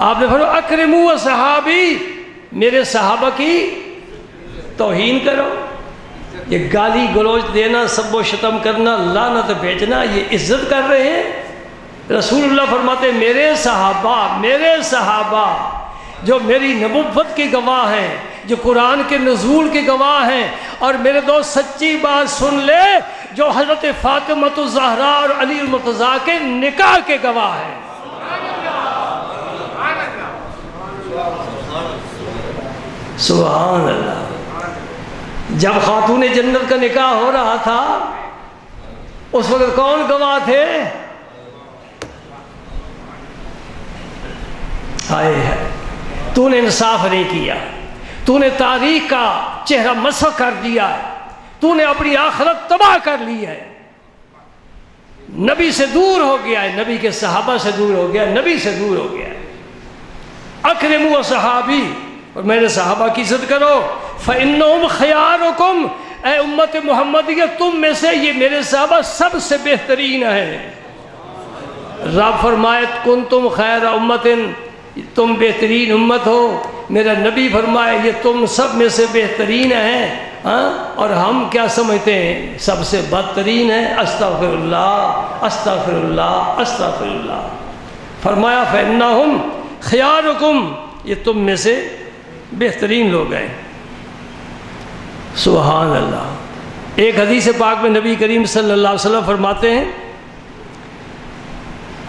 آپ نے فرمایا اکرموا صحابی، میرے صحابہ کی توہین کرو۔ یہ گالی گلوچ دینا، سب و شتم کرنا، لعنت بھیجنا، یہ عزت کر رہے ہیں؟ رسول اللہ فرماتے ہیں میرے صحابہ جو میری نبوت کے گواہ ہیں، جو قرآن کے نزول کے گواہ ہیں، اور میرے دوست سچی بات سن لے، جو حضرت فاطمہ الزہرا اور علی المرتضیٰ کے نکاح کے گواہ ہیں۔ سبحان اللہ۔ جب خاتون جنت کا نکاح ہو رہا تھا اس وقت کون گواہ تھے؟ ہائے ہے، تو نے انصاف نہیں کیا، تو نے تاریخ کا چہرہ مسخ کر دیا ہے، تو نے اپنی آخرت تباہ کر لی ہے، نبی سے دور ہو گیا ہے، نبی کے صحابہ سے دور ہو گیا ہے، نبی سے دور ہو گیا ہے۔ اکرموا صحابی، اور میرے صحابہ کی عزت کرو۔ فإنہم خیارکم، اے امت محمدیہ تم میں سے یہ میرے صحابہ سب سے بہترین ہیں۔ رب فرمائے کنتم خیر امت، تم بہترین امت ہو۔ میرا نبی فرمائے یہ تم سب میں سے بہترین ہیں، اور ہم کیا سمجھتے ہیں؟ سب سے بدترین ہیں۔ استغفر اللہ استغفر اللہ استغفر اللہ۔ فرمایا فإنہم خیارکم، یہ تم میں سے بہترین لوگ ہیں۔ سبحان اللہ۔ ایک حدیث پاک میں نبی کریم صلی اللہ علیہ وسلم فرماتے ہیں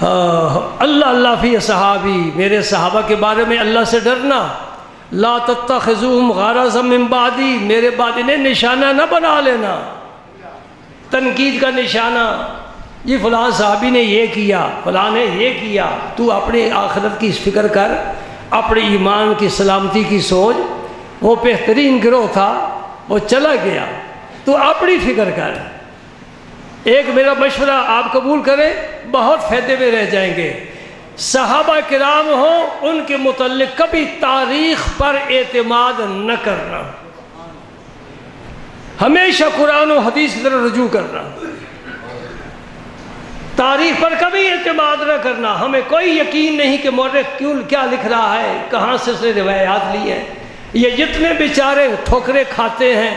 اللہ اللہ فی صحابی، میرے صحابہ کے بارے میں اللہ سے ڈرنا۔ لا تتخذوہم غرضا من بعدی، میرے بعد انہیں نشانہ نہ بنا لینا، تنقید کا نشانہ۔ یہ فلاں صحابی نے یہ کیا، فلاں نے یہ کیا۔ تو اپنی آخرت کی فکر کر، اپنے ایمان کی سلامتی کی سوچ۔ وہ بہترین گروہ تھا، وہ چلا گیا، تو اپنی فکر کر۔ ایک میرا مشورہ آپ قبول کریں، بہت فائدے میں رہ جائیں گے۔ صحابہ کرام ہوں، ان کے متعلق کبھی تاریخ پر اعتماد نہ کرنا، ہمیشہ قرآن و حدیث کی طرف رجوع کرنا۔ تاریخ پر کبھی اعتماد نہ کرنا۔ ہمیں کوئی یقین نہیں کہ مورخ کیا لکھ رہا ہے، کہاں سے اس نے روایات لی ہیں۔ یہ جتنے بیچارے ٹھوکریں کھاتے ہیں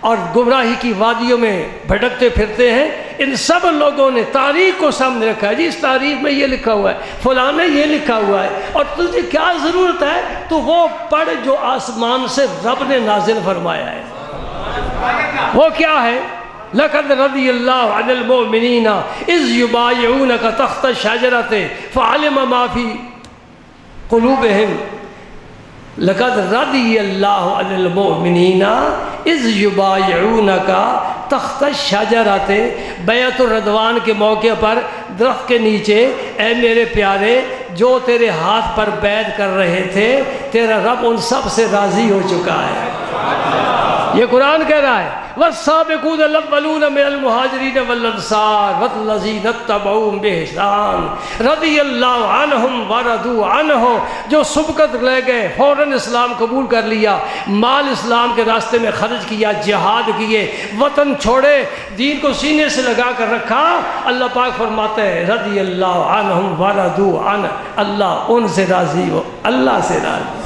اور گمراہی کی وادیوں میں بھٹکتے پھرتے ہیں، ان سب لوگوں نے تاریخ کو سامنے رکھا ہے۔ جی اس تاریخ میں یہ لکھا ہوا ہے، فلاں نے یہ لکھا ہوا ہے، اور تجھے کیا ضرورت ہے؟ تو وہ پڑھ جو آسمان سے رب نے نازل فرمایا ہے۔ وہ کیا ہے؟ لقد رضی اللہ عن المؤمنین اذ یبایعونک تحت الشجرۃ فعلم ما فی قلوبہم۔ لقد رضی اللہ عن المؤمنین اذ یبایعونک تحت الشجرۃ، بیعت الرضوان کے موقع پر درخت کے نیچے، اے میرے پیارے جو تیرے ہاتھ پر بیعت کر رہے تھے، تیرا رب ان سب سے راضی ہو چکا ہے۔ یہ قرآن کہہ رہا ہے والسابقون الاولون من المہاجرین والانصار والذین اتبعوہم بإحسان رضی اللہ عنہم ورضوا عنہ۔ جو سبقت لے گئے، فوراً اسلام قبول کر لیا، مال اسلام کے راستے میں خرچ کیا، جہاد کیے، وطن چھوڑے، دین کو سینے سے لگا کر رکھا، اللہ پاک فرماتے ہیں رضی اللہ عنہم ورضوا عنہ، اللہ ان سے راضی ہو، اللہ سے راضی۔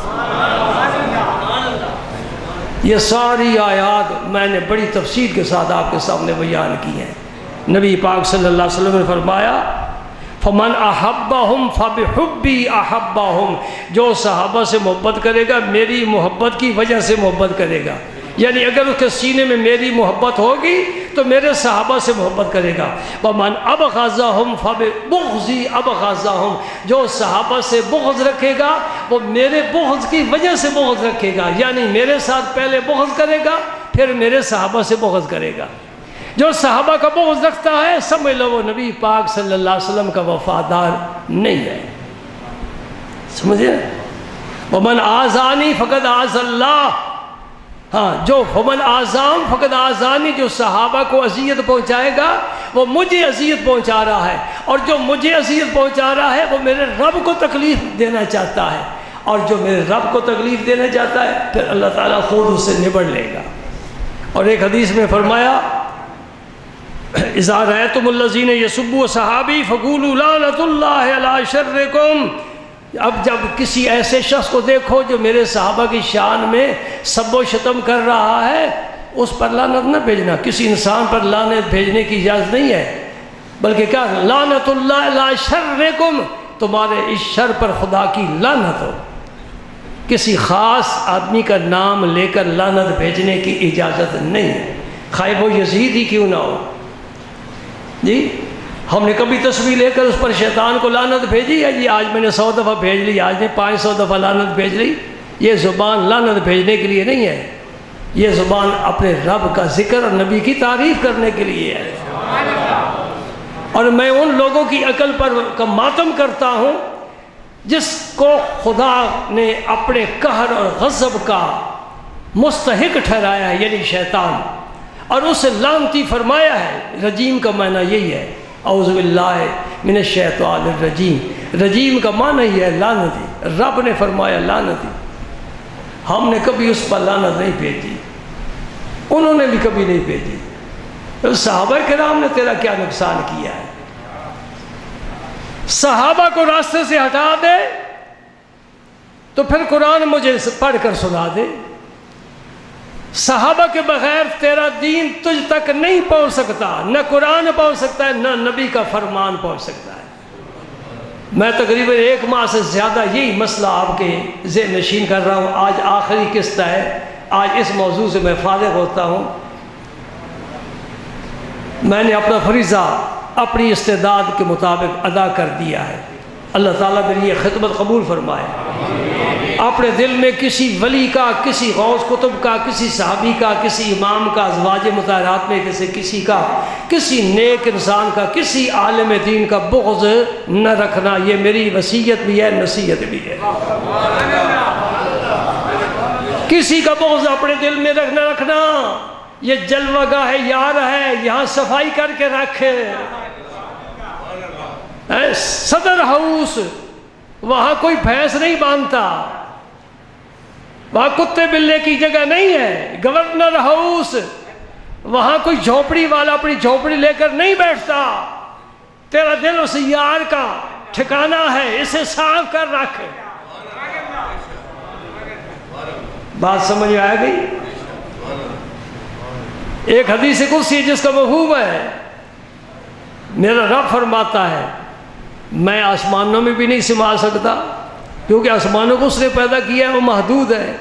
یہ ساری آیات میں نے بڑی تفصیل کے ساتھ آپ کے سامنے بیان کی ہیں۔ نبی پاک صلی اللہ علیہ وسلم نے فرمایا فمن احبہم فبحبی احبہم، جو صحابہ سے محبت کرے گا میری محبت کی وجہ سے محبت کرے گا، یعنی اگر اس کے سینے میں میری محبت ہوگی تو میرے صحابہ سے محبت کرے گا۔ ومن ابغضہم فببغضی ابغضہم، جو صحابہ سے بغض رکھے گا وہ میرے بغض کی وجہ سے بغض رکھے گا، یعنی میرے ساتھ پہلے بغض کرے گا پھر میرے صحابہ سے بغض کرے گا۔ جو صحابہ کا بغض رکھتا ہے سمجھ لو وہ نبی پاک صلی اللہ علیہ وسلم کا وفادار نہیں ہے، سمجھے؟ ومن آذانی فقد آذى اللہ، ہاں جو فمن آزام فقد آزانی، جو صحابہ کو اذیت پہنچائے گا وہ مجھے اذیت پہنچا رہا ہے، اور جو مجھے اذیت پہنچا رہا ہے وہ میرے رب کو تکلیف دینا چاہتا ہے، اور جو میرے رب کو تکلیف دینا چاہتا ہے پھر اللہ تعالیٰ خود اس سے نبڑ لے گا۔ اور ایک حدیث میں فرمایا اذا رأیتم الذین یسبون صحابی فقولوا لعنۃ اللہ علی شرکم، اب جب کسی ایسے شخص کو دیکھو جو میرے صحابہ کی شان میں سب و شتم کر رہا ہے اس پر لعنت نہ بھیجنا، کسی انسان پر لعنت بھیجنے کی اجازت نہیں ہے، بلکہ کیا لعنۃ اللہ علی شرکم، تمہارے اس شر پر خدا کی لعنت ہو۔ کسی خاص آدمی کا نام لے کر لعنت بھیجنے کی اجازت نہیں ہے، خواہ وہ یزید ہی کیوں نہ ہو۔ جی ہم نے کبھی تصویر لے کر اس پر شیطان کو لعنت بھیجی ہے؟ جی آج میں نے 100 دفعہ بھیج لی، آج نے 500 دفعہ لعنت بھیج لی۔ یہ زبان لعنت بھیجنے کے لیے نہیں ہے، یہ زبان اپنے رب کا ذکر اور نبی کی تعریف کرنے کے لیے ہے۔ اور میں ان لوگوں کی عقل پر ماتم کرتا ہوں جس کو خدا نے اپنے قہر اور غضب کا مستحق ٹھہرایا ہے، یعنی شیطان، اور اسے لعنتی فرمایا ہے۔ رجیم کا معنی یہی ہے، اعوذ باللہ من الشیطان الرجیم، رجیم کا معنی ہی ہے لعنتی، رب نے فرمایا لعنتی۔ ہم نے کبھی اس پر لعنت نہیں بھیجی، انہوں نے بھی کبھی نہیں بھیجی۔ صحابہ کرام نے تیرا کیا نقصان کیا ہے؟ صحابہ کو راستے سے ہٹا دے تو پھر قرآن مجھے پڑھ کر سنا دے۔ صحابہ کے بغیر تیرا دین تجھ تک نہیں پہنچ سکتا، نہ قرآن پہنچ سکتا ہے نہ نبی کا فرمان پہنچ سکتا ہے۔ میں تقریباً 1 ماہ سے زیادہ یہی مسئلہ آپ کے ذہن نشین کر رہا ہوں، آج آخری قسط ہے، آج اس موضوع سے میں فارغ ہوتا ہوں۔ میں نے اپنا فریضہ اپنی استعداد کے مطابق ادا کر دیا ہے، اللہ تعالیٰ میری یہ خدمت قبول فرمائے۔ اپنے دل میں کسی ولی کا، کسی غوث قطب کا، کسی صحابی کا، کسی امام کا، ازواج مطہرات میں کسی کا، کسی نیک انسان کا، کسی عالم دین کا بغض نہ رکھنا، یہ میری وصیت بھی ہے، نصیحت بھی ہے۔ کسی کا بغض اپنے دل میں رکھنا، یہ جلوہ گاہ یار ہے، یہاں صفائی کر کے رکھے۔ صدر ہاؤس وہاں کوئی بھینس نہیں باندھتا، وہاں کتے بلے کی جگہ نہیں ہے۔ گورنر ہاؤس وہاں کوئی جھوپڑی والا اپنی جھوپڑی لے کر نہیں بیٹھتا۔ تیرا دل اس یار کا ٹھکانہ ہے، اسے صاف کر رکھ۔ بات سمجھ آ گئی؟ ایک حدیث قدسی جس کا مفہوم ہے، میرا رب فرماتا ہے میں آسمانوں میں بھی نہیں سما سکتا، کیونکہ آسمانوں کو اس نے پیدا کیا ہے، وہ محدود ہے۔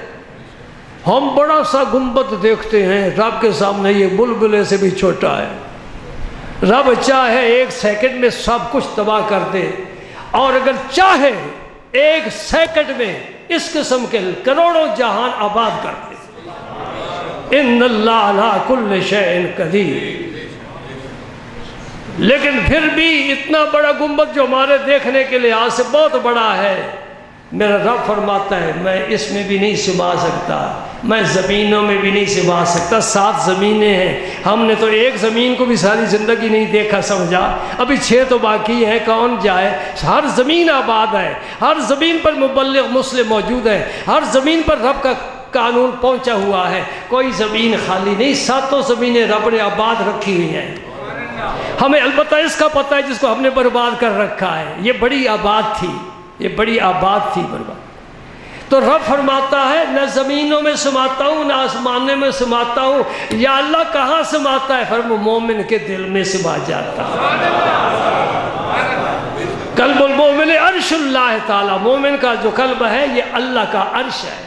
ہم بڑا سا گنبد دیکھتے ہیں، رب کے سامنے یہ بلبلے سے بھی چھوٹا ہے۔ رب چاہے 1 سیکنڈ میں سب کچھ تباہ کر دے، اور اگر چاہے 1 سیکنڈ میں اس قسم کے کروڑوں جہان آباد کر دے۔ ان اللہ علی کل شیء قدیر۔ لیکن پھر بھی اتنا بڑا گنبد جو ہمارے دیکھنے کے لحاظ سے بہت بڑا ہے، میرا رب فرماتا ہے میں اس میں بھی نہیں سما سکتا، میں زمینوں میں بھی نہیں سما سکتا۔ 7 زمینیں ہیں، ہم نے تو 1 زمین کو بھی ساری زندگی نہیں دیکھا سمجھا، ابھی 6 تو باقی ہیں، کون جائے؟ ہر زمین آباد ہے، ہر زمین پر مبلغ مسلم موجود ہے، ہر زمین پر رب کا قانون پہنچا ہوا ہے، کوئی زمین خالی نہیں، 7 زمینیں رب نے آباد رکھی ہوئی ہیں۔ ہمیں البتہ اس کا پتہ ہے جس کو ہم نے برباد کر رکھا ہے، یہ بڑی آباد تھی، یہ بڑی آباد تھی برباد۔ تو رب فرماتا ہے نہ زمینوں میں سماتا ہوں نہ آسمانوں میں سماتا ہوں۔ یا اللہ کہاں سماتا ہے؟ فرمایا مومن کے دل میں سما جاتا ہے۔ قلب المومن عرش اللہ تعالیٰ، مومن کا جو قلب ہے یہ اللہ کا عرش ہے۔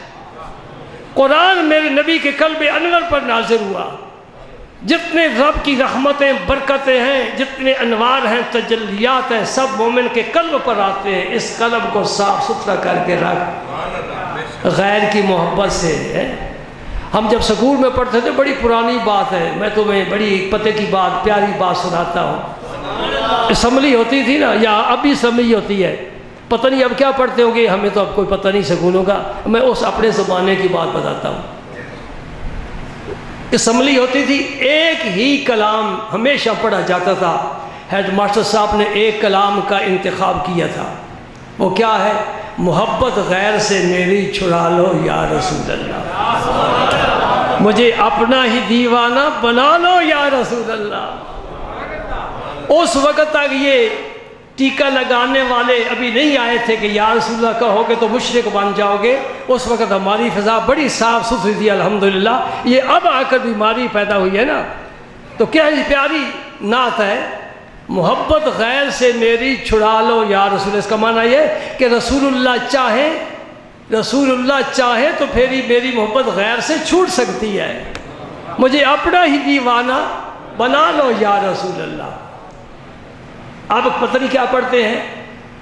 قرآن میرے نبی کے قلب انور پر نازل ہوا، جتنے رب کی رحمتیں برکتیں ہیں، جتنے انوار ہیں تجلیات ہیں، سب مومن کے قلب پر آتے ہیں۔ اس قلب کو صاف ستھرا کر کے رکھ، غیر کی محبت سے ہے۔ ہم جب سکول میں پڑھتے تھے، بڑی پرانی بات ہے، میں تمہیں بڑی پتے کی بات، پیاری بات سناتا ہوں۔ اسمبلی ہوتی تھی نا، یا اب بھی اسمبلی ہوتی ہے، پتہ نہیں اب کیا پڑھتے ہوں گے، ہمیں تو اب کوئی پتہ نہیں سکولوں کا، میں اس اپنے زمانے کی بات بتاتا ہوں۔ اسمبلی ہوتی تھی، ایک ہی کلام ہمیشہ پڑھا جاتا تھا۔ ہیڈ ماسٹر صاحب نے ایک کلام کا انتخاب کیا تھا، وہ کیا ہے؟ محبت غیر سے میری چھڑا لو یا رسول اللہ، مجھے اپنا ہی دیوانہ بنا لو یا رسول اللہ۔ اس وقت تک یہ ٹیکہ لگانے والے ابھی نہیں آئے تھے کہ یا رسول اللہ کہو گے تو مشرک بن جاؤ گے۔ اس وقت ہماری فضا بڑی صاف ستھری تھی الحمدللہ۔ یہ اب آ کر بیماری پیدا ہوئی ہے نا، تو کیا پیاری نعت ہے، محبت غیر سے میری چھڑا لو یا رسول۔ اس کا معنی یہ کہ رسول اللہ چاہے تو پھر میری محبت غیر سے چھوٹ سکتی ہے، مجھے اپنا ہی دیوانہ بنا لو یا رسول اللہ۔ آپ پتہ نہیں کیا پڑھتے ہیں،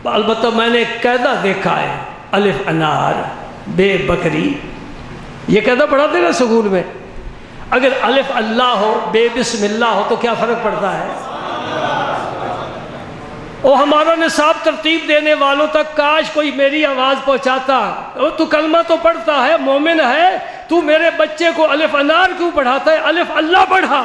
البتہ میں نے قاعدہ دیکھا ہے، الف انار بے بکری، یہ قاعدہ پڑھاتے نا سکول میں، اگر الف اللہ ہو بے بسم اللہ ہو تو کیا فرق پڑتا ہے؟ وہ ہمارا نصاب ترتیب دینے والوں تک کاش کوئی میری آواز پہنچاتا، تو کلمہ تو پڑھتا ہے، مومن ہے، تو میرے بچے کو الف انار کیوں پڑھاتا ہے؟ الف اللہ پڑھا۔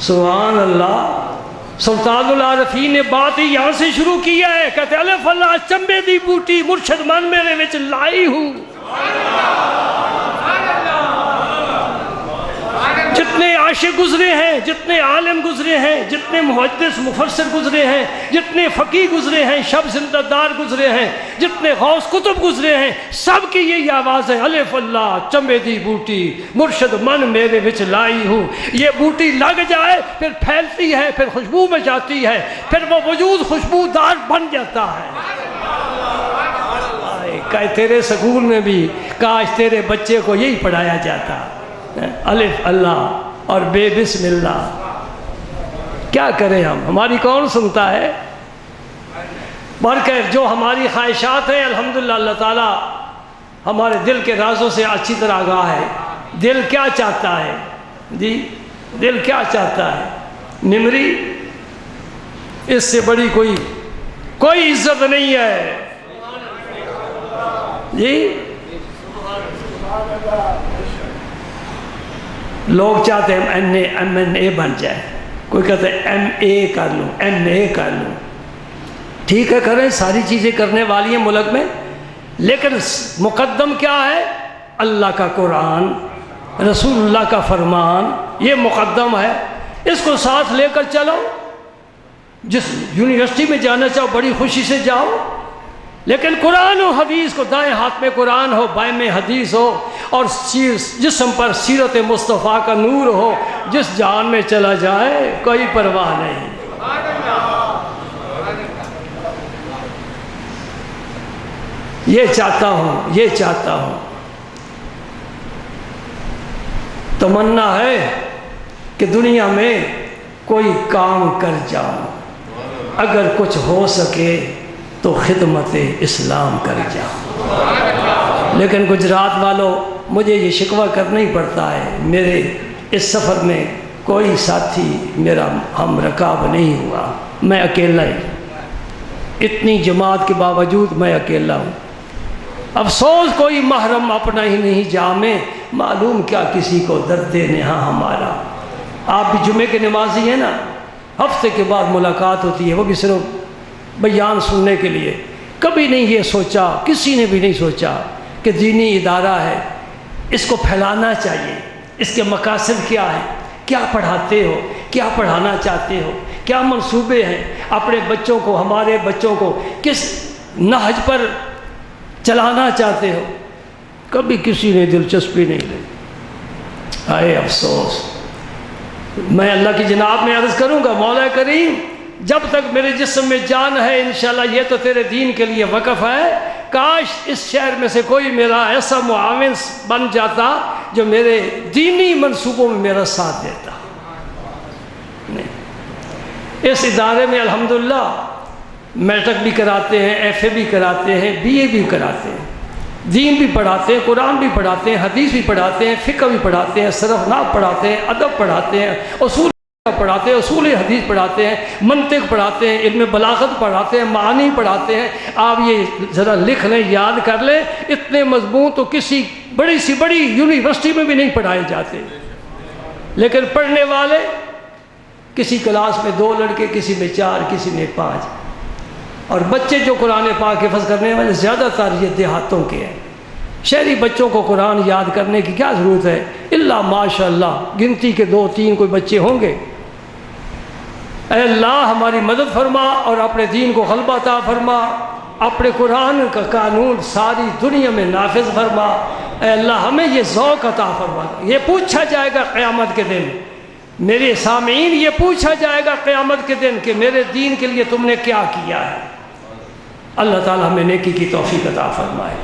سبحان اللہ، سلطان العارفین نے بات ہی یہاں سے شروع کیا ہے، کہتے الف اللہ چمبے دی بوٹی مرشد من میرے وچ لائی ہوں۔ جتنے عاشق گزرے ہیں، جتنے عالم گزرے ہیں، جتنے محدث مفسر گزرے ہیں، جتنے فقیہ گزرے ہیں، شب زندہ دار گزرے ہیں، جتنے غوث کتب گزرے ہیں، سب کی یہی آواز ہے، الف اللہ چمبے دی بوٹی مرشد من میرے وچ لائی ہوں۔ یہ بوٹی لگ جائے پھر پھیلتی ہے، پھر خوشبو میں جاتی ہے، پھر وہ وجود خوشبودار بن جاتا ہے۔ کہ تیرے سکول میں بھی کاش تیرے بچے کو یہی پڑھایا جاتا، الف اللہ اور بے بسم اللہ۔ کیا کریں ہم، ہماری کون سنتا ہے؟ بلکہ جو ہماری خواہشات ہیں الحمدللہ اللہ تعالیٰ ہمارے دل کے رازوں سے اچھی طرح آگاہ ہے۔ دل کیا چاہتا ہے جی؟ دل کیا چاہتا ہے؟ نمری، اس سے بڑی کوئی عزت نہیں ہے جی۔ لوگ چاہتے ہیں ایم این اے بن جائے، کوئی کہتا ہے ایم اے کر لوں، ایم اے کر لوں، ٹھیک ہے کریں، ساری چیزیں کرنے والی ہیں ملک میں، لیکن مقدم کیا ہے؟ اللہ کا قرآن، رسول اللہ کا فرمان، یہ مقدم ہے، اس کو ساتھ لے کر چلو۔ جس یونیورسٹی میں جانا چاہو بڑی خوشی سے جاؤ، لیکن قرآن و حدیث کو، دائیں ہاتھ میں قرآن ہو، بائیں میں حدیث ہو، اور جسم پر سیرت مصطفیٰ کا نور ہو، جس جان میں چلا جائے کوئی پرواہ نہیں۔ یہ چاہتا ہوں، تمنا ہے کہ دنیا میں کوئی کام کر جاؤں، اگر کچھ ہو سکے تو خدمت اسلام کر جاؤں۔ لیکن گجرات والوں، مجھے یہ شکوہ کرنا ہی پڑتا ہے، میرے اس سفر میں کوئی ساتھی میرا ہم رکاب نہیں ہوا، میں اکیلا ہی، اتنی جماعت کے باوجود میں اکیلا ہوں۔ افسوس کوئی محرم اپنا ہی نہیں جامے، معلوم کیا کسی کو درد نہاں ہمارا۔ آپ بھی جمعے کے نمازی ہیں نا، ہفتے کے بعد ملاقات ہوتی ہے، وہ بھی صرف بیان سننے کے لیے۔ کبھی نہیں یہ سوچا، کسی نے بھی نہیں سوچا کہ دینی ادارہ ہے، اس کو پھیلانا چاہیے، اس کے مقاصد کیا ہیں، کیا پڑھاتے ہو، کیا پڑھانا چاہتے ہو، کیا منصوبے ہیں، اپنے بچوں کو، ہمارے بچوں کو کس نہج پر چلانا چاہتے ہو۔ کبھی کسی نے دلچسپی نہیں لی۔ ہائے افسوس، میں اللہ کی جناب میں عرض کروں گا مولا کریم جب تک میرے جسم میں جان ہے انشاءاللہ یہ تو تیرے دین کے لیے وقف ہے، کاش اس شہر میں سے کوئی میرا ایسا معاون بن جاتا جو میرے دینی منصوبوں میں میرا ساتھ دیتا۔ نہیں، اس ادارے میں الحمدللہ میٹرک بھی کراتے ہیں، ایف اے بھی کراتے ہیں، بی اے بھی کراتے ہیں، دین بھی پڑھاتے ہیں، قرآن بھی پڑھاتے ہیں، حدیث بھی پڑھاتے ہیں، فقہ بھی پڑھاتے ہیں، صرف نحو پڑھاتے ہیں، ادب پڑھاتے ہیں، اصول پڑھاتے ہیں، اصول حدیث پڑھاتے ہیں، منطق پڑھاتے ہیں، علم بلاغت پڑھاتے ہیں، معانی پڑھاتے ہیں۔ آپ یہ ذرا لکھ لیں، یاد کر لیں، اتنے مضمون تو کسی بڑی سی بڑی یونیورسٹی میں بھی نہیں پڑھائے جاتے، لیکن پڑھنے والے کسی کلاس میں 2 لڑکے، کسی میں 4، کسی میں 5، اور بچے جو قرآن پاک حفظ کرنے والے زیادہ تر یہ دیہاتوں کے ہیں۔ شہری بچوں کو قرآن یاد کرنے کی کیا ضرورت ہے؟ الا ماشاء اللہ گنتی کے 2-3 کوئی بچے ہوں گے۔ اے اللہ ہماری مدد فرما اور اپنے دین کو غلبہ عطا فرما، اپنے قرآن کا قانون ساری دنیا میں نافذ فرما۔ اے اللہ ہمیں یہ ذوق عطا فرما۔ یہ پوچھا جائے گا قیامت کے دن، میرے سامعین یہ پوچھا جائے گا قیامت کے دن کہ میرے دین کے لیے تم نے کیا کیا ہے۔ اللہ تعالی ہمیں نیکی کی توفیق عطا فرمائے۔